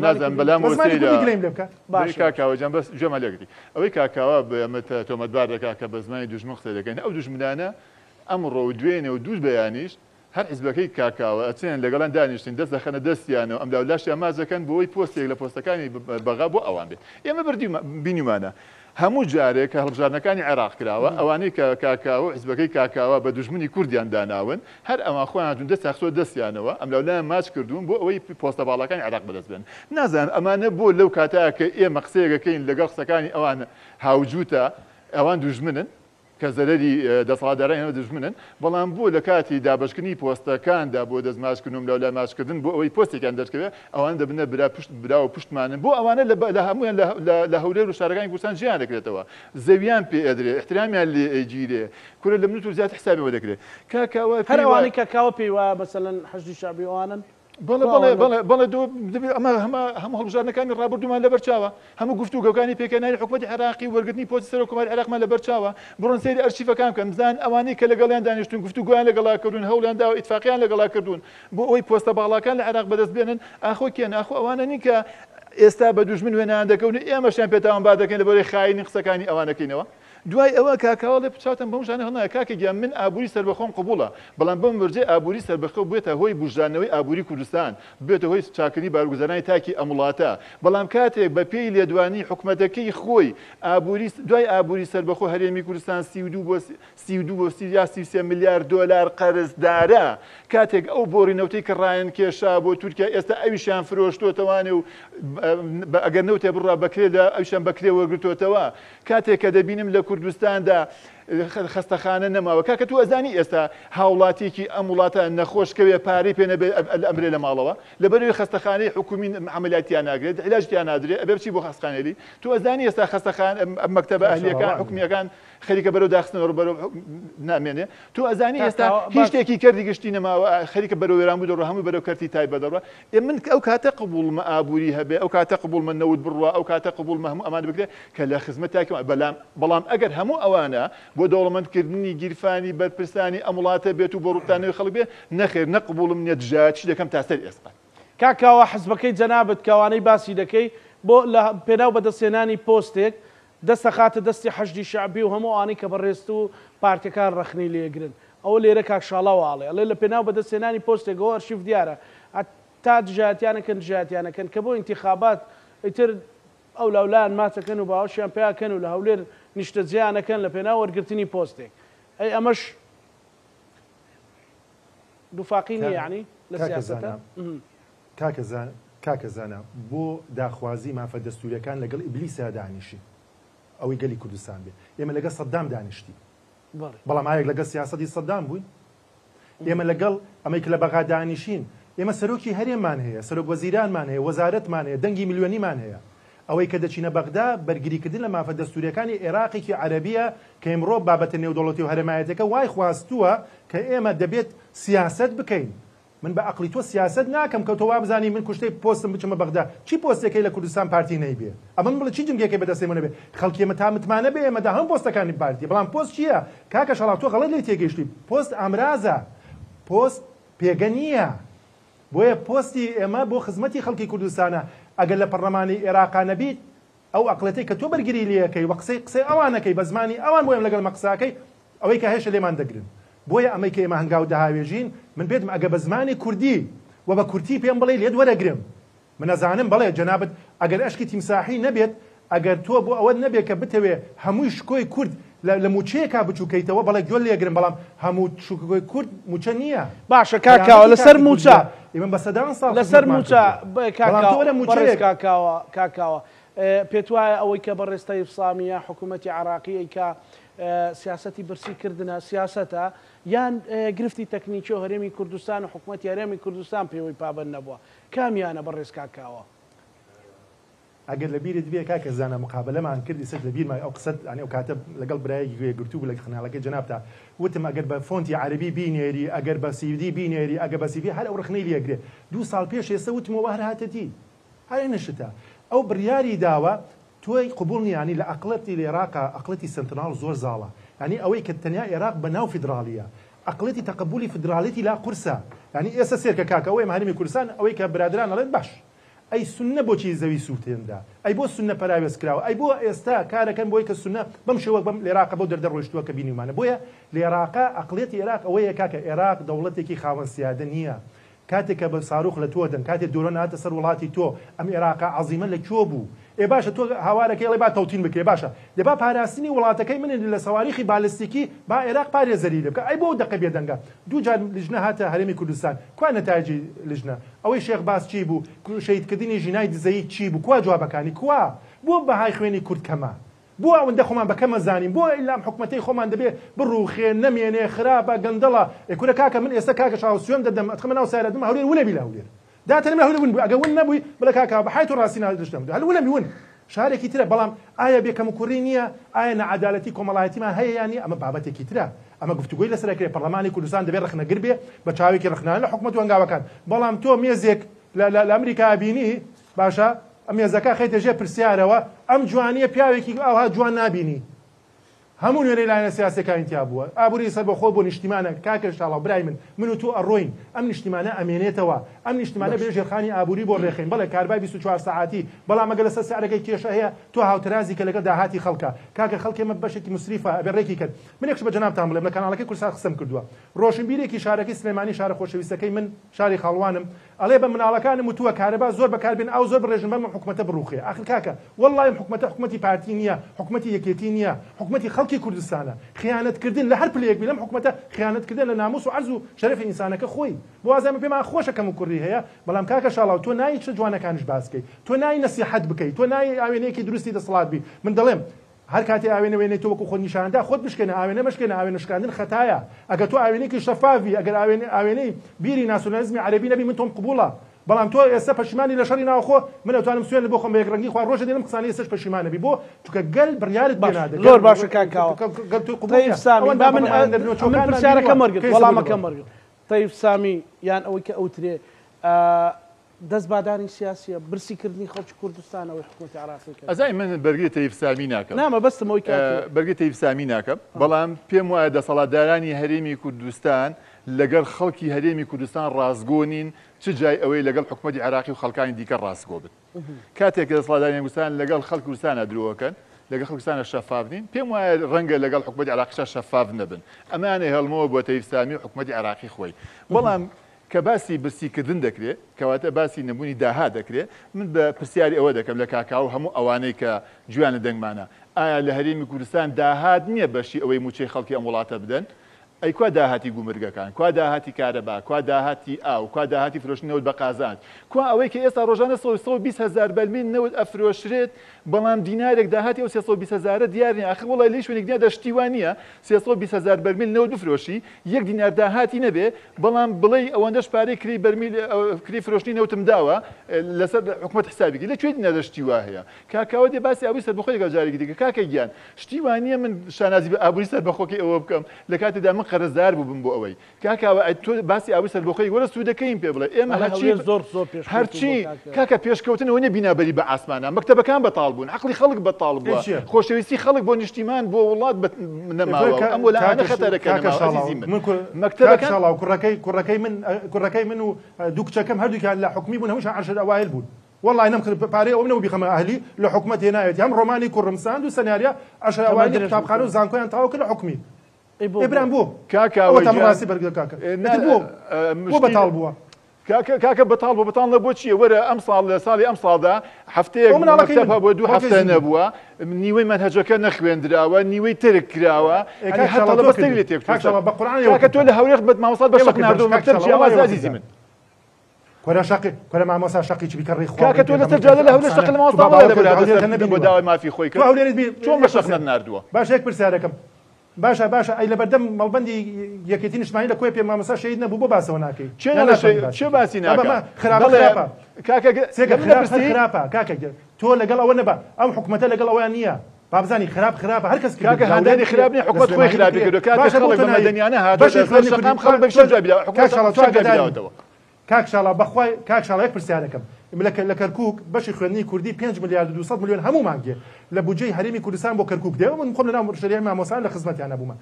نازانم بەلام کاکاوەجان بەس جۆمە لەگری ئەوەی کاکاوە بەمە تۆمەتبار دەکا کە بە زمانی دوژمن قسە دەکەین ئەو دوژمنانە ئەمڕۆ و دوێنێ و دووش بەیانیش هەر حیزبەکەی کاکاوە ئەچێن لەگەڵان دانیشتین دەست دەخەنە دەستیانەوە ئەم لاشیان مازەکەن بۆی پۆستێک لە پۆستەکانی بەغا بۆ ئەوان بێت ئێمە بینیمانە هەموو جارێک کە هەڵبژارنەکانی عێراق کراوە ئەوانەی کە کاکاوە حیزبەکەی کاکاوە بە دوژمنی کوردیان داناون هەر ئەوە خۆیان هاتوون دەست ساخسۆ دەستیانەوە ئەم لەولایان ماچ کردوون بۆ ئەوەی پۆستە باڵەکانی عێراق بەدەست بێن نازانم ئەمانە بۆ لەو کاتەیە کە ئێمە قسەیەکەکەین لەگەڵ قسەکانی ئەوان هاوجوتە ئەوان دوژمنن کە زەرەری دەسەڵاتداران دژمنن بەڵام بۆ لە کاتی دابشکردنی پۆستەکاندا بۆ دەستماچکردن لەولای ماچکردن بۆ ئەوەی پۆستێکیان دەرکەوێت ئەوان دەبنە برا و پشتمانن بۆ ئەوانە لە هەمویان لە هەولێر و شارەکانی کوردستان ژیان دەکرێتەوە زەویان پێ ئەدرێ احترامیان لێ ئەیگیرێ کورە لە منوت و زیات حسابەوە دەکرێت کاکاوە هەر ئەوانەی کاکاوە پێیوە مەسەلەن حەشتی شعبی ئەوانن بەڵێ ئەمە هەموو هەڵبژارنەکانی ڕابردومان لەبەر چاوە هەموو گفتوگەکانی پێکەنانی حکومەتی عێراقی وەرگرتنی پۆستی سەر حکومەتی عێراقمان لەبەر چاوە بڕۆن سەیری ئەرشیفەکان بکەن بزان ئەوانەی کە لەگەڵیان دانیشتون گفتوگویان لەگەڵا کردوون هەوڵیان داوە ئیتفاقیان لەگەڵا کردوون بۆ ئەوەی پۆستە باڵاکان لە عێراق بەدەست بێنن ئاخۆ کێن ئاخۆ ئەوانە نین کە ئێستا بە دوژمن وێنان دەکەون ئێمەشیان پێتاوان با دەکەین لەبەرەی خاینی قسەکانی ئەوانەکەینەوە دوای ئەوە کاکاوە لێ پچاتم بەم ژانە هەڵنایە کاکێکیان من ئابووری سەربەخۆم قبوڵە بەڵام بەم وەرجێ ئابووری سەربەخۆ بێتە هۆی بژانەوەی ئابووری کوردستان بێتە هۆی چاکردنی بارگوزارانی تاکی ئەم وڵاتە بەڵام کاتێک بە پێی لێدوانی حکومەتەکەی خۆی دوای ئابووری سەربەخۆ هەرێمی کوردستان 32 میلیارد دۆلار قەرزدارە کاتێک ئەو بۆڕینەوتەی کە ڕایەن کێشا بۆ تورکیا ئێستا ئەویشیان فرۆشتۆتەوانێ و ئەگەر نەوتێ بڕا بەکرێدا ئەویشان بەکرێ وەرگرتۆتەوە کاتێک کە دەبینم لە کوردستاندا خستەخانە نەماوە کاکە تو ئەزانی ئێستا هاوڵاتێکی ئەم وڵاتە نەخۆشکەوێ پارەی پێ نەبێ ئەمرێ لە ماڵەوە لەبەرەوەی خستەخانەی حکومی عملیاتیان ناگرێت علاجیان نادرێت ئەبێ بچی بۆ خستەخانەی تو ئەزانی ئێستا خستەخان مەکتەبە ئەهلیەکان حکومیەکان خەریکە بەرەو داخستنەوە بەرەو نامێنێ تو ئەزانی ئێستا هیچ شتێکی کردی گشتی نەماوە خەریکە بەرەو وێرانبوو دەڕۆ هەموو بەرەو کەرتی تایبەت دەڕۆ من ئەو کاتە قبوڵمە ئابووری هەبێ ئەو کاتە قبوڵمە نەوت بڕوە ئەو کاتە قبوڵمە هەموو ئەمان بکرێت کە لە خزمەتاکی بەڵام ئەگەر هەموو ئەوانە بۆ دەوڵەمەندکردنی گیرفانی بەرپرسانی ئەم وڵاتە بێت و بۆ ڕوتانەوەی خەڵک بێ نەخێر نەقبوڵم نیە دژات چی دەکەم تا سەر ئێستا کاکاوە حزبەکەی جەنابەت کاوانەی باسی دەکەی بۆ لە پێناو بەدەستێنانی پۆستێک دەستە خاتە دەستی حەشتی شعبی و هەموو ئەوانەی کە بەڕێست و پارتەکان ڕەخنەی لێگرن ئەوە لێرە کاکشاڵاواڵێ ئەڵێ لە پێناو بەدەستێنانی پۆستێکەوە ئەرشیف دیارە تا دژاتیانەکەن کە بۆ ئینتیخابات ئیتر ئەو لەولایان ماچەکەن و باوەشیان پێیاکەن و لە هەولێر نیشتەجییانەکەن لە پێناو وەرگرتنی پۆستێک ئەی ئەمەش دووفاقی نیە یعنی لە سیاسەتە کاکە زانە بۆ داخوازی مافە دەستوریەکان لەگەڵ ئیبلیسا دانیشی ئەوەی گەلی کوردستان بێ ئێمە لەگەڵ سەدام دانیشتی بەڵام ئاەک لەگەڵ سیاسەتی سەدام بووین ئێمە لەگەڵ ئەمەی کە لە بەغا دانیشین ئێمە سەرۆکی هەرێممان هەیە سەرۆک وەزیرانمان هەیە وەزارەتمان هەیە دەنگی میلیۆنیمان هەیە ئەوەی کە دەچینە بەغدا بەرگریکردن لە مافە دەستوریەکانی عێراقێکی عەرەبیە کە ئێمڕۆ بابەتە نێودەوڵەتی و هەرێمایەتەکە وای خواستووە کە ئێمە دەبێت سیاست بکەین. من بە عقلی تۆ سیاست ناکەم کە تۆ وا بزانی من کوشتەی پۆستم بچمە بەغدا چی پۆستێکی لە کوردستان پارتی نەیبێ ئەمە بڵێ چی جنگێکی بەدەستی منە بێ خەڵکی ئێمە تا متمانە بێ ئێمەدا هەم پۆستەکانی پارتی بەڵام پۆست چییە کاکە شەڵاو تۆ غەڵەت لێ تێگەیشتی پۆست ئامرازە پۆست پێگە نییە بۆیە پۆستی ئێمە بۆ خزمەتی خەڵکی کوردستانە ئەگەر لە پەرلەمانی عێراقا نەبیت ئەو عەقڵەتەی کە تۆ بەرگری لێەکەی وە قسەی ئەوانەکەی بە زمانی ئەوان بۆ ئێمە لەگەڵ مەقساکەی ئەوەی کە هێشە لێمان دەگرن بۆیە ئەمەی کە ئێمە هەنگاو داهاوێژین من بێتم ئەگە بە زمانی کوردی و بە کورتی پێم بڵێ لێت وەرەگرم من ئەزانم بڵێ جەنابەت ئەگەر ئەشکی تیمساحی نەبێت ئەگەر تۆ بۆ ئەوە نەبێت کە بتەوێ هەمووی شکۆی کورد لە موچەیەکا بچووکەیتەوە بەڵێ گوێ لێگرم بەڵام هەموو شکۆی کورد موچە نییە باشە کاکاوە لەسەر موچە ئێمە بە سەدان ساڵ لەسەر موچە کاکاوە پێت وایە ئەوەی کە بەڕێستەی فسامیە حکوومەتی عراقی کە سیاسەتی برسیکردنە سیاسەتە یان گرفتی تەکنیکی و هەرێمی کوردستان و حکوومەتی هەرێمی کوردستان پێوەی پابند نەبووە کامیانە بەڕێز کاکاوە ئەگەر لە بیرت بێ کاکە زانە مقابلەمان کردی سەر لە بیرمان ئەو قسەت ئەنی ئەو کاتە لەگەڵ برایەکی گرتوو بوو لە خناڵەکەی جەنابتا وتم ئەگەر بە فۆنتی عەرەبی بینێری ئەگەر بە سیودی بینێری ئەگەر بە سیڤی هەر ئەو ڕخنەی لێگرێ 2 ساڵ پێش ئێستا وتمەوە هەر هاتەتی هەر نەشتە ئەو بڕیاری داوە تۆی قبول نیانی لە عەقڵەتی عێراقا عەقڵەتی سنترال زۆر زاڵە ینی ئەوەی کە تەنیا عێراق بە ناو فیدرالیە عەقڵەتی تەقبولی فیدراڵێتی لا قورسە ینی ئێستا سێرکە کاکە ئەوەی هەرێمی کوردستان ئەوەی کە برادران ئەڵێن باش ئەی سونە بۆچی زەوی سووتێندا ئەی بۆ سونە پەراوێز کراوە ئەی بۆ ئێستا کارەکەن بۆی کە سونە بەم شێوە بەم لێراقە بۆ دەردە ڕۆیشتووە کە بینیمانە بۆیە لێراقا عەقڵەتی عێراق ئەوەیە کاکە عێراق دەوڵەتێکی خاوەن سیادە نییە کاتێک کە بە ساروخ لە تۆ دەن کاتێک دۆرە ناتە سەر وڵاتی تۆ ئەم عێراقا عەزیمە لە کوێ بوو ئێ باشە تۆ هاوارەکەی ئەڵێ با تەوتین بکرێ باشە دەبا پاراستنی وڵاتەکەی من لە سەواریخی بالیستیکی با عێراق پارێزەری لێ بکە ئەی بۆ دەقە بێدەنگە دوو جار لیژنە هاتە هەرێمی کوردستان کوا نەتایجی لیژنە ئەوەی شێخ باس چی بوو شەهیدکردنی ژینای دزەیی چی بوو کوا جوابەکانی کوا بۆ بەهای خوێنی کورد کەمە بۆ ئەوەندە خۆمان بەکەمە زانین بۆ ئیلام حکومەتەی خۆمان دەبێ بڕوخێ نەمێنێ خراپە گەندەڵە ئێکورە کاکە من ئێستا کاکە شاو سوێن دەدەم ئەتخەمە ناو سایرەتم هەولێر ولەبی لە هەولێر داتەنم لە هەولێر ون بوو ئەگە ون نەبووی بڵێ کاکا بەحای تۆ ڕاستی نادشتم هەل ولەمی ون شارێکی ترە بەڵام ئایا بێکەم و کوڕی نییە ئایا نەعەدالەتی کۆمەڵایەتیمان هەیە یانی ئەمە بابەتێکی ترە ئەمە گفتوگوی لەسەرەکرێ پەرلەمانی کوردستان دەبێت ڕخنەگر بێ بە چاوێکی ڕخنان لە حکومەت و هەنگاوەکان بەڵام تۆ مێزێک لە ئەمریکا بینی باشە ئەم مێزەکە خەیتە ژێر پرسیارەوە ئەم جوانیە پیاوێکی ئاها جوان نابینی هەموو نوێنەی لایەنە سیاسەکانی تیا بووە ئابووری سەر بەخۆ بۆ نیشتیمانە کاکە ئینشاڵڵا برای من و تۆ ئەڕۆین ئەم نیشتیمانە ئەمێنێتەوە ئەم نیشتیمانە بێ ژێرخانی ئابووری بۆ ڕێخین بەڵێ کاربای 24 ساعتی بەڵام ئەگەر لەسەر سیارەکەی کێشە هەیە تۆ هاوترازی کە لەگەڵ داهاتی خەڵکە کاکە خەڵکی ئێمە بەشێکی مسریفە ئەبێ ڕێکی کرد من یەکش بە جەنابتان بڵێم لە کاناڵەکەی کوردستان قسەم کردووە ڕۆشنبیرێکی شارەکەی سلێمانی شارە خۆشەویستەکەی من شاری خاڵوانم ئەڵێ بە مناڵەکانم وتووە کارەبا زۆر بەکاربێن ئەو زۆر بڕێژن بەم حکومەتە بڕوخێ ئاخر کاکە وەڵڵای حکومەتی پارتی نییە حکومەتی یەکێتی نییە حکومەتی خەڵکی کوردستانە خیانەتکردن لە هەر پلەیەک بێ لەم حکومەتە خیانەتکردن لە ناموس و عەرز و شەرەفی ئینسانەکە خۆی بۆ وازانمە پێمان خۆشە کەم و کوڕی هەیە بەڵام کاکە شاڵاو تۆ نایی چ جوانەکانش باس بکەی تۆ نایی نەسیحەت بکەی تۆ نایی ئاوێنەیەکی دروستی دەسەڵات بی من دەڵێم هەر کاتی ئاوێنە وێنەی تۆ وەکو خۆ نیشاندا خۆت بشکێنە ئاوێنە مەشکێنە ئاوێنە شکاندن خەتایە ئەگەر تۆ ئاوێنێکی شەفافی ئەگەر ئاوێنەی بیری ناسیۆنالیزمی عەرەبی نەبی من تۆم قبوڵە بەڵام تۆ ئێستا پەشیمانی لە شەڕی ناوخۆ من ئەتوانم سوێن لە بۆ خۆم بە یەکڕەنگی خوا ڕۆژە دێنم قسانی ئێستاش پەشیمانە بی بۆ چونکە گەل بڕیارت بێنادە زۆر باشە کاکاوە تەیب سامی من پرسیارەکەم وەرگرت وەڵامەکەم وەرگرت تەیب سامی یان ئەوەی کە ئەوترێ دەست بادانی سیاسیە برسیکردنی خەڵکی کوردستانەوەی حکومەتی عێراقی کرد ئەزای من بەرگری تەیب سامی ناکەم نامە بەستمەوەی بەرگری تەیب سامی ناکەم بەڵام پێم وایە دەسەڵاتدارانی هەرێمی کوردستان لەگەڵ خەڵکی هەرێمی کوردستان ڕازگۆنین چ جای ئەوەی لەگەڵ حکومەتی عێراقی و خەڵکانی دیکە ڕاستگۆ بن کاتێک دەسەڵاتدارانی کوردستان لەگەڵ خەڵکی کوردستانە درۆوەکەن لەگەڵ خەڵکستانە شەفاف نین پێم وایە ڕەنگە لەگەڵ حکومەتی عێراقیشە شەفاف نەبن ئەمانە هەڵمەوە بۆ تەیب سامی و حکومەتی عێراقی خۆی بەڵام کە باسی برسیکردن دەکرێت کەواتە باسی نەبوونی داها دەکرێت من بە پرسیاری ئەوە دەکەم لە کاکاو هەموو ئەوانەی کە جوانە دەنگمانە ئایا لە هەرێمی کوردستان داهات نییە بەشی ئەوەی موچەی خەڵکی ئەم وڵاتە بدەن ئەی کوا داهاتی گومرگەکان، کوا داهاتی کارەبا، کوا داهاتی ئاو، کوا داهاتی فرۆشتنەوەت بە قازانج، کوا ئەوەی کە ئێستا ڕۆژانە 120,000 بەرمیل نەوت ئەفرۆشرێت بەڵام دینارێک داهاتی ئەو 320,000 دیارنی ئاخر وڵای لێ شوێنێک دیا دەشتیوانە 320,000 بەرمیل نەوت بفرۆشی یەک دینار داهاتی نەبێ بەڵام بڵێ ئەوەندەش پارەی کری بەرمیل کری فرۆشتنی نەوتم داوە لەسەر حکومەت حسابێکی لەکوێ دینار دەشتیوا هەیە کاکاوە دێ باسی ئابووری سەربەخۆی جارێکی دیکە کاکە گیان شتیوانیە من شانازی بە ئابووری سەربەخۆکی ئەوە بکەم لە کاتێدا من قەرزدار بووم بۆ ئەوەی کاکاوە تۆ باسی ئابووری سەربەخۆی وەرە سوودەکەیم پێ بڵێ ئێمە هەرچی کاکە پێشکەوتنەوە نیە بینابەری بە ئاسمانە مەکتەبەکان بەتاڵ بوون عقلی خەڵک بەتاڵ بووە خۆشەویستی خەڵک بۆ نیشتیمان بۆ وڵات نەماوە ئەم وەلایەنە خەتەرەکە کوڕەکەی من و دوو کچەکەم هەردووکیان لە حکومی بوون هەمووشیان عەرشە ئەوایل بوون والله نم پارەی ئەو نەوە بیخەمە ئەهلی لە حکومەت هێنایەتی هەم ڕۆمانی کوڕمساند و سەناریە عەرشە ئەوایلی قوتابخانە و زانکۆیان تەواو کرد لە حکومی ئیبرام بۆ کاکاوە ڕاستی بەرگە کاکە بۆ بەتاڵ بووە کاکە بەتاڵ بۆ بەتاڵ بۆ چییە وەرە ئەم ساڵ لە ساڵی ئەم ساڵدا هەفتەیەک مەکتەب بۆ 2 هەفتە نەبووە نیوەی مەنهەجەکە نەخوێندراوە نیوەی ترک کراوە هەتا بەستێک لێ تێکچوو بە قورئان کاکە تۆ لە هەورێخ بەت مامۆستا بە شەق ناردووە مەکتەب جیاواز عەزیزی من کۆرە شەقی کۆرە مامۆستا شەقی چی بکەڕی خۆ کاکە تۆ لەسەر جادە لە هەورێ شەق لە مامۆستا بەڵێ بۆ داوای مافی خۆی کرد چۆن بە شەق ناردووە باش یەک پرسیارەکەم باشە ئەی لە بەردەم مەڵبەندی یەکێتی نیشتمانی لە کۆی پێ مامۆستا شەهید نەبوو بۆ باسەوە ناکەی چێ باسی ناکە خراپە خراپە کاکە تۆ لەگەڵ ئەوە نەبە ئەم حکومەتە لەگەڵ ئەویان نییە بابزانی خراپە هەر کەس کاکە هەندێنی خراپ نیە حکومەت خۆی خراپی کردو کاکە خەڵک بە مەدەنیانە هاتووە شەقام خەڵک بە شەر جابیدا حکومەت کاکشاڵا بەخوای کاکشاڵا یەک پرسیارەکەم لە کەرکووک بەشی خوێندنی کوردی 5 ملیارد و 200 میلیۆن هەموو مانگێ لە بودجەی هەرێمی کوردستان بۆ کەرکووک دێ من خۆم لەناو شەریعی مامۆسان لە خزمەتیان نەبوومە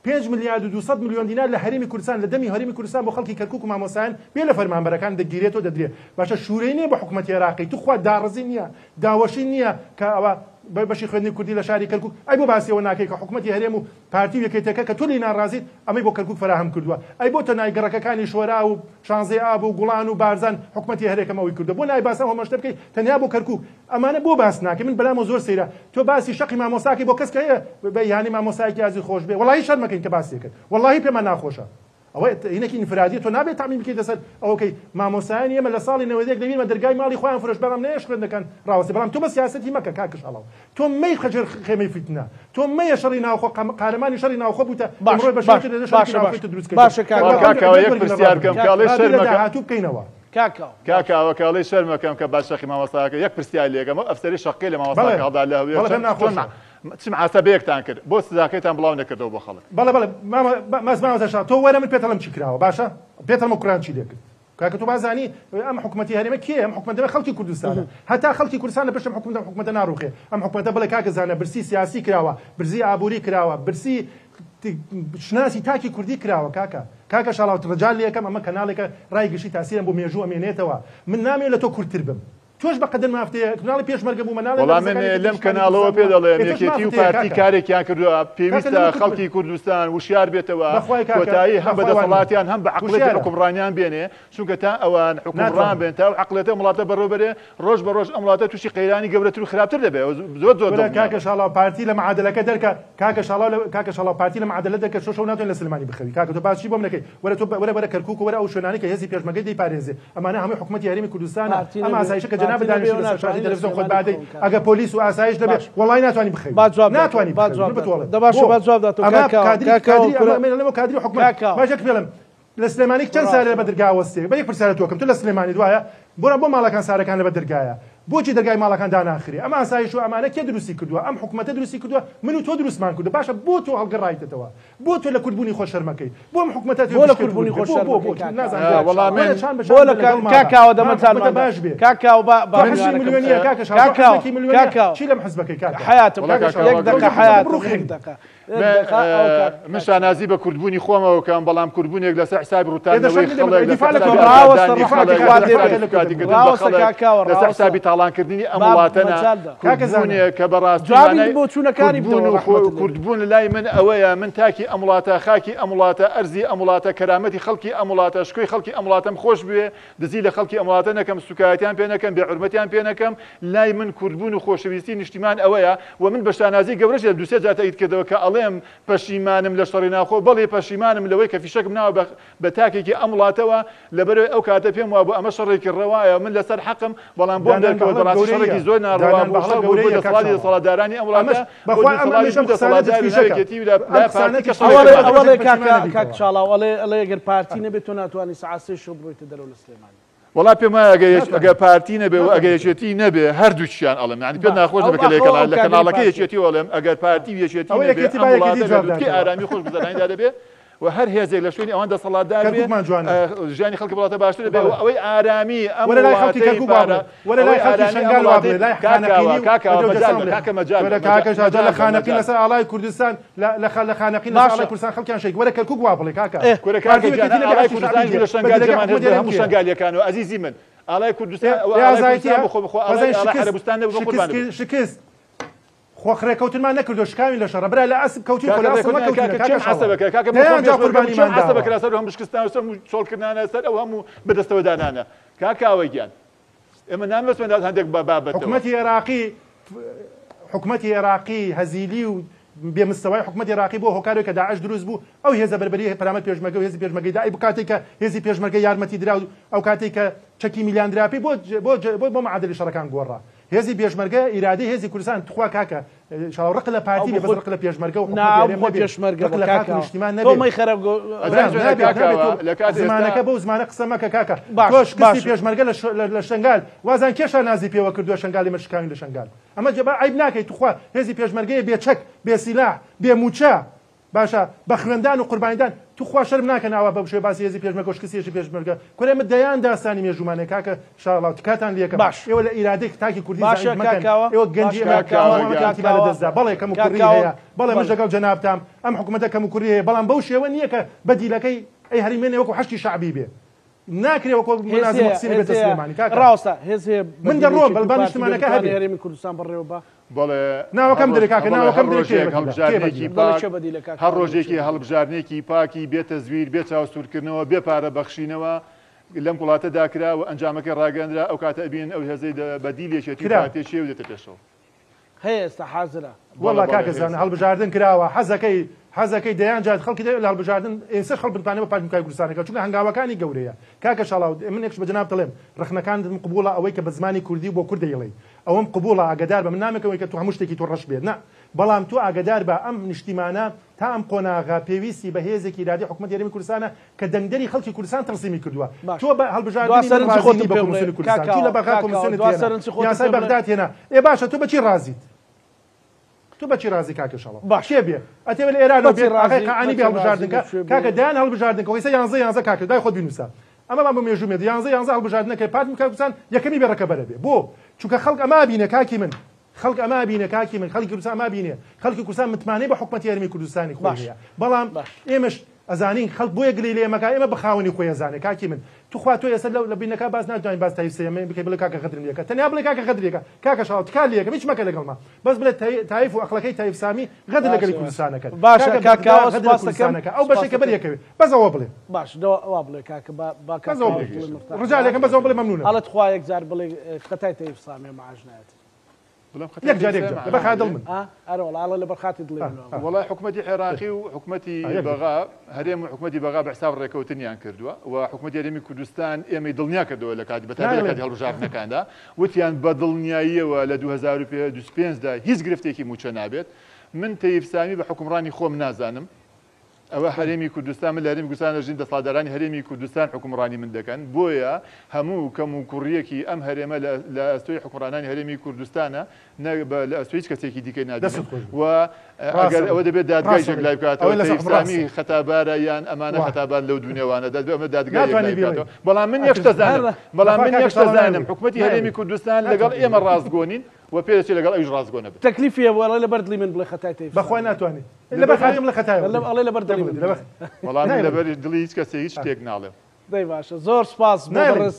5 ملیارد و 200 میلیۆن دینار لە هەرێمی کوردستان لە دەمی هەرێمی کوردستان بۆ خەڵکی کەرکووک و مامۆسایان بێ لە فەرمانبەرەکان دەگیرێتەوە دەدرێت باشە شوورەی نییە بە حکومەتی عێراقی تو خوا داڕزی نییە داوەشی نییە کە ئەوە بەشی خوێندنی کوردی لە شاری کەرکووک ئەی بۆ باسیەوە ناکەی کە حکومەتی هەرێم و پارتی یەکێتەکە کە تۆ لێی ناڕازیت ئەمەی بۆ کەرکووک فراهم کردووە ئەی بۆ تەنای گەڕەکەەکانی شۆرا و شانزەی ئاب و گوڵان و بارزان حکومەتی هەرێکەمەوەی کردو بۆ نای باسە هەمەشتە بکەیت تەنیا بۆ کەرکووک ئەمانە بۆ باس ناکەی من بەلامە زۆر سەیرە تۆ باسی شەقی مامۆستاکەی بۆ کەس کە هەیە یانی مامۆستایەکی یازی خۆش بێ وەڵاهی شەرمەکەین کە باسیەکەت وەڵاهی پێمان ناخۆشە ئەوە هینەکی ئینفرادی تۆ نابێت تامی بکەیت دەسەر ئەوکەی مامۆسایان ئێمە لە ساڵی 90 دەبینمە دەرگای ماڵی خۆیان فرۆش بەڵام نەیەش خوێندەکەن ڕاوەستی بەڵام تۆ بە سیاسەتی مەکە کاکشاڵاو تۆ مەی خەجر خێمەی فتنە تۆ مەیە شەڕی ناوخۆ قارەمانی شەڕی ناوخۆ بووتە ئەمڕۆ بە شەڕی دروست باشە کاکاوە یەک پرسیار بکەم کاڵێ شەرمەکە هاتوو بکەینەوە کاکاوە کاڵەی شەرمەکەم کە باشەخی مامۆستاکە یەک پرسیار لێگەمە ئەفسەری شەقی لە مامۆستاکە هەڵدا لە هەوێ چم عسەبەیەکتان کرد بۆ سزاکەیتان بڵاو نەکردەوە بۆ خەڵک بەڵێ مازماوەشا تۆ وەرە من پێتەڵم چی کراوە باشە پێتەڵمە قورآن چی لێکرد کاکە تۆ بازانی ئەم حکومەتی هەرێمە کێ ئەم حکومەتە خەڵکی کوردستانە هەتا خەڵکی کوردستان لە پشتم حکومەتە ناڕوخێ ئەم حکومەتە بڵێ کاکە زانە برسی سیاسی کراوە برزی ئابووری کراوە برسی شناسی تاکی کوردی کراوە کاکە شاڵاوت ڕجال لێکەم ئەمە کەناڵێکە ڕای گشتی تاسیرم بۆ مێژوو ئەمێنێتەوە من نامێت لە تۆ کورتتر بم توش بقدر ما فتي كنال بيش مرقب ومنال والله من لم كنالەوە پێ دەڵێ یەکێتی و پارتی کارێکیان کردووە پێویستە خەڵکی کوردستان وشیار بێتەوە کۆتایی هەم بە دەسەڵاتیان هەم بە عەقڵێتی حکومڕانیان بێنێ چونکە تا ئەوان حکومڕان بێن تا عەقڵێتە وڵاتە بەڕێوەبەرێ ڕۆژ بە ڕۆژ ئەم وڵاتە تووشی قەیرانی گەورەتر و خراپتر دەبێت زۆر کاکە شاڵاو پارتی لە معادلەکە دەرکە کاکە شاڵاو پارتی لە معادلە دەرکە شۆ ناتوانین لە سلمانی بخەوی کاکە تۆ باسی بۆم نەکەی وەرە تۆ وەرە کەرکووک و وەرە ئەو شوێنانی کە هێزی پێشمەرگەی دەیپارێزێ ئەمانە هەمووی حکومەتی هەرێمی کوردستانە ئەم ئاسایشە کە جەناب دانیشتووە تلفزیون خود بعدی اگه پلیس و آسایش دبی والله ناتوانی بخیر ناتوانی دباشو بعد جواب داد کادری کادری حکومت ما جاك فيلم لسليماني كان ساري بدرگاه وستي بدك برساله توكم تو لسليماني دوايا بو مالكان ساري كان بدرگاه بۆچی دەرگای ماڵەکان داناخری ئەم ئاسایش و ئەمانە کێ دروستی کردووە ئەم حکومەتە دروستی کردووە من و تۆ دروستمان کردو باشە بۆ تۆ هەڵگەڕایتەوە بۆ تۆ لە کورتبوونی خۆشەرمەکەی بۆ ئەم حکومەتە بۆ لە کورتبوونی خۆشەرمەکەی بۆ لە کاکاوە دەمەتان باش بێ کاکاو ملیۆنیە کاکە چی لەم حزبەکەی کاکە حیاتم یەک دقە حیاتم یەک دقە من شانازی بە کورتبوونی خۆمەوە کەم بەڵام کورتبوونێک لەسەر حسابی ڕوتانەوەی خەڵک لەسەر حسابی تاڵانکردنی ئەم وڵاتەنە کورتبوونێک کە بەڕاستی بۆ چوونەکانی کورتبوون لای من ئەوەیە من تاکی ئەم وڵاتە خاکی ئەم وڵاتە ئەرزی ئەم وڵاتە کەرامەتی خەڵکی ئەم وڵاتە شکۆی خەڵکی ئەم وڵاتەم خۆش بوێ دزی لە خەڵکی ئەم وڵاتە نەکەم سوکایەتیان پێ نەکەم بێحورمەتیان پێ نەکەم لای من کورتبوون و خۆشەویستی نیشتیمان ئەوەیە و من بە شانازی گەورەش دووسێ جاتە ئیت کردەوە کە ئەڵێ دەڵێم پەشیمانم لە شەڕی ناخۆ بەڵێ پەشیمانم لەوەی کە فیشەکم ناوە بە تاکێکی ئەم وڵاتەوە لەبەرەوەی ئەو کاتە پێم وابوو ئەمە شەڕێکی ڕەوایە من لەسەر حەقم بەڵام بۆم دەرکەوت بەڕاستی شەڕێکی زۆر ناڕەوا بوو شەڕ بوو بۆ دەسەڵاتی دەسەڵاتدارانی ئەم وڵاتە ئەوڵێ کاک چاڵاو ئەڵێ ئەگەر پارتی نەبێت تۆ ناتوانانی سەعات 3 شەو بڕۆیتە دەرەوە لە سلێمانی. وڵا پێم وایە ئەگە پارتی نەبێ و ئەگە یەکێتی نەبێ هەردووچیان ئەڵێم یعنی پێ ناخۆش بکە لە کەناڵەکە یەکێتی ئەڵێم ئەگەر پارتی یەکێتی نەبێ ئەم وڵاتە ئارامی خۆش گوزەرانیدا دەبێ و هەر هێزێک لە شوێنی ئەوان دەسەڵاتدار بێ ژیانی خەڵکی وڵاتە باشتر دەبێ و ئەوەی ئارامی ئەم لە خانەقین لەسەر ئاڵای کوردستان لە خانەقین لە کوردستان خەڵکیان شێک وەرە کەرکووک وا بڵێ کاکە ئاڵای کوردستان لە شنگال جەمان هەموو شنگالیەکانەوە عەزیزی من ئاڵای کوردستان عەرەبستان نەبوو قوربان شکست خۆخرێکەوتنمان نەکردو شکاوی لە شەڕە برا لە ئەسب کەوتی حەسەبەکە هەم بشکستان سەر چۆڵکردانە سەر ئەو هەموو بەدەستەوە دانانە کاکاوە گیان ئێمە نامەوێت هەندێک بابەت حکومەتی عێراقی هەزیلی و بێمستەوای حکومەتی عێراقی بۆ هۆکارێک کە داعش دروست بوو ئەو هێزە بەربەری پەرامەت پێشمەرگە و هێزی پێشمەرگەی دای بکاتێک کە هێزی پێشمەرگە یارمەتی درا و ئەو کاتێک کە چەکی میلیاندراپی بۆ معادلی شەڕەکان گۆڕا هێزی پێشمەرگە ئیرادەی هێزی کوردستان تخوا کاکە شاوڕق لە پارتی بە ڕق لە پێشمەرگە و زمانەکە بۆ زمانە قسە مەکە کاکە تۆشکستی پێشمەرگە لە شنگال وازان کێشە نازی پێوە کردووە شنگالی مەشکاوی لە شنگال ئەمە جەبا عیب ناکەیت توخوا هێزی پێشمەرگەیە بێچەک بێسیلاح بێموچە باشە بە خوێندان و قوربانیدان توخوا شەرم ناکەناوە بە شێ باسی هێزی پێشمەرگە و شکستێکی پێشمەرگە کورێمە دەیان داستانی مێژومانێ کاکە شاڵاو تکاتان لێکە باش ئێوە لە ئیرادێک تاکی کوردی ئێوە گەنجی دەستدا بەڵێ کەم کوردی هەیە بەڵێ مەش لەگەڵ جەنابتام ئەم حکوومەتە کەم کوردی هەیە بەڵام بەو شێوە نییە کە بەدیلەکەی ئەی هەریمێنێ وەکو حەشتی شعبی بێ ناکرێ وەکو منازم حسینی بێتە سلێمانی کاکە ڕاستە هێز من دەڕۆم بەڵبان نیشتمانەکە هەبێ هەرێمی کوردستان بەڕێوە بە بەڵێ ناوەکەم دەرێ کاکە ناوەکەم هەر ڕۆژێکی هەڵبژارنێکی پاکی بێتە زویر بێت چاوسورکردنەوە بێ پارە بەخشینەوە لەم وڵاتە داکرا و ئەنجامەکەی ڕاگەندرا ئەو کاتە ئەبین ئەو هێزەی بەدیلێکێتی پارتێکی و دێتە پێشەوە هەیە ئێستا حازرە وەڵا کاکەزانە هەڵبژاردن کراوە حەزەکەی دەیان جات خەڵکی لە هەڵبژاردن ئێستا خەڵک بتوانێت بە پاکای کوردستانەکە چونکە هەنگاوەکانی گەورەیە کاکە شاڵاو من یەکش بە جەناب دەڵێم ڕخنەکان قبوڵە ئەوەی کە بە زمانی کوردی بۆ کورد دەیڵێ ئەوەم قبوڵە ئاگدار بە من نامێکەوەی کە تو هەموو شتێکی تۆ ڕەش بێت نه بەڵام تو ئاگدار بە ئەم نیشتیمانە تا ئەم قۆناغا پێویستی بە هێزێکی ئیرادی حکومەت یاریمی کوردستانە کە دەنگدەری خەڵکی کوردستان تەرسیمی کردووە تۆ بە هەڵبژاردننی ڕازی بە کۆمسیۆنی کوردستان کی لە بەغا کۆمسیۆنی یاسای بەغداد هێنا ئێ باشە تۆ بەچی ڕازیت تو بەچی ڕازی کاکە شەڵە کێ بێ ئەتێوە لە ئێران قەعانی بێ هەڵبژاردنکە کاکە دایان هەڵبژاردنکە وەیسە یانزە کاکە دای خۆت بینوسە ئەمە بە مێژوو مێد یانزە هەڵبژاردنەکەی پارتی کوردستان یەکەمی بێڕەکە بەرە بێ بۆ چونکە خەڵک ئەما بینە کاکی من خەڵک ئەما بینە کاکی من خەڵکی کوردستان ئەما بینێ خەڵکی کوردستان متمانەی بە حکومەتی یاریمی کوردستانی خۆی هەیە بەڵام ئێمەش ئەزانین خەڵک بۆ یەگری لێ ئێمەکە ئێمە بەخاوەنی خۆی ئەزانێ کاکی من توخوا تۆ ئێستا لە بینەکە باز ناتوانین باز تایفسەیەمە بکەی بڵێ کاکە خەدرێکە تەنیا بڵێ کاکە خەدرێکە کاکە شاڵ تکال لێکە هیچ مەکە لەگەڵما بەس بڵێ تایف و ئەخلاقی تایف سامی غەدر لەگەڵی کوردستانەکە باشە کاکاوە سپاس دەکەم ئەو بەشێکە بەریەکەوێ بەس ئەوە بڵێ باش وا بڵێ کاکە با ڕجالێکم بەس ئەوە بڵێ مەمنونە هەڵت خوا یەکجار بڵێ خەتای تایف سامی ماژنایەت یەکجارێک بەخا دڵ من ئەرەوەڵ لە بەرخاتی دڵێ وڵای حکومەتی عێراقی و حکومەتی بەغا هەرێم حکومەتی بەغا بە حساب ڕێکەوتنیان کردووە و حکومەتی یاریمی کوردستان ئێمەی دڵنیا کردەوە لە کاتی بەتابەتی هەڵبژاردنەکاندا وتیان بە دڵنیاییەوە لە 2025دا هیچ گرفتێکی موچە نابێت من تەیف سامی بە حکومڕانی خۆم نازانم ئەوە هەرێمی کوردستان من لە هەرێمی کوردستان دەژین دەسەڵاتدارانی هەرێمی کوردستان حکومڕانی من دەکەن بۆیە هەموو کەم و کوڕیەکی ئەم هەرێمە لە ئەستۆی حکومڕانی هەرێمی کوردستانە لە ئەستۆی هیچ کەسێکی دیکەی نادەست و ئەگەر ئەوە دەبێت دادگایشێک لای بکاتەوە ئیسلامی خەتابارە یان ئەمانە خەتابان لەو دنیاوانە ئەمە دادگای بەڵام من یەکش دەزانم حکومەتی هەرێمی کوردستان لەگەڵ ئێمە ڕاستگۆنین و پێدەچێت لەگەڵ ئەویش ڕاستگۆ نەبێت تەکلیفیە بۆ لە بەردڵی من بڵێ خەتای تایف بەخوای ناتوانێت لەبەر خاتم لە خەتای ئەڵێ لە بەردڵی من وەڵامی لەبەر دڵی هیچ کەسێ هیچ شتێک ناڵێم دەی باشە زۆر سپاس بەڕێز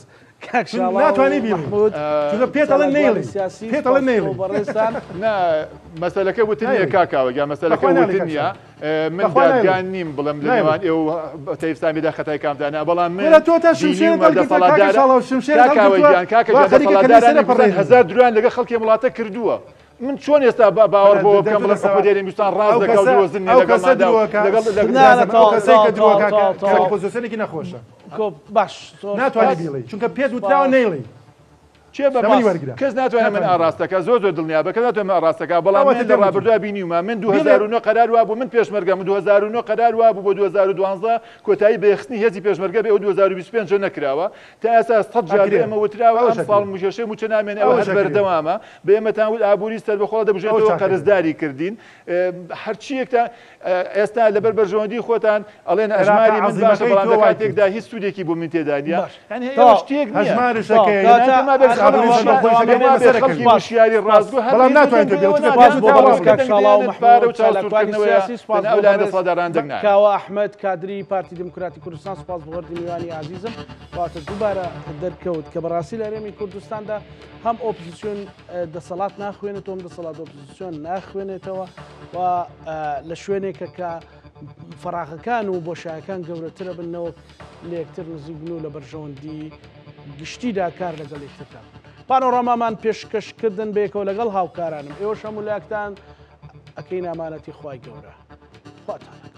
ناتوانانی بینی چونکە پێتەڵێن نەیڵێ پێتەڵێن نەیڵێ مەسەلەکە وتنیە کاکاوە یا مەسەلەکە وتنیە من دادگان نیم بڵم لە نێوان ئێوە تەیف سامیدا خەتای کامدانە بەڵام من دەسەڵاتدارانی هەزار دروان لەگە خەڵکی وڵاتە کردووە من چۆن ئێستا باوەڕ بۆ بکەم بڵێم حکومەتی هێرشمیستان ڕاست دەکات و درۆزن لەگەڵ پۆزیسیۆنێکی نەخۆشە باش ناتوانێت بیڵێ چونکە پێت وتراوە نەیڵێ چێ بە کەس ناتوانێت من ئاڕاستەکە زۆر دڵنیا بە کە ناتوانێت من ئاڕاستەکە بەڵام من لە ڕابردووە بینیومە من 2009 قەرار وا بوو من پێشمەرگە من 2009 قەرار وا بوو بۆ 2012 کۆتایی بەیەخستنی هێزی پێشمەرگە بێ ئەو 2025 نەکراوە تا ئێستا 100 جار ئێمە وتراوە ئەم ساڵ مژێشەی موچە نامێنێ ئەوە هەر بەردەوامە بە ئێمەتان وت ئابووری سەربەخۆڵ دەبژێتەوە قەرزداری کردین هەرچیەکتان ئێستا لەبەر بەرژەوەندی خۆتان ئەڵێن ئەژماری من باشە بەڵام لە کاتێکدا هیچ سوودێکی بۆ من تێدا نیە شتێک خەڵکی وشیاری ڕاستگو بەڵام ناتوانێت کاوە ئەحمەد کادری پارتی دموکراتی کوردستان سوپاس بۆ وەردی میوانی عزیزم واتە دووبارە دەرکەوت کە بەڕاستی لە هەرێمی کوردستاندا هەم ئۆپۆزیسیۆن دەسەڵات ناخوێنێتەوە دەسەڵات ئۆپۆزیسیۆن ناخوێنێتەوە و لە شوێنێکە کە فەراغەکان و بۆشایەکان گەورەترە بنەوە لە یەکتر نزیک بوون و لە بەرژەوەندی گشتیدا کار لەگەڵ یەکترکان پانۆڕەمامان پێشکەشکردن بێکەوە لەگەڵ هاوکارانم ئێوە هەموو لاکتان ئەکەی نامانەتی خوای گەورە خواتان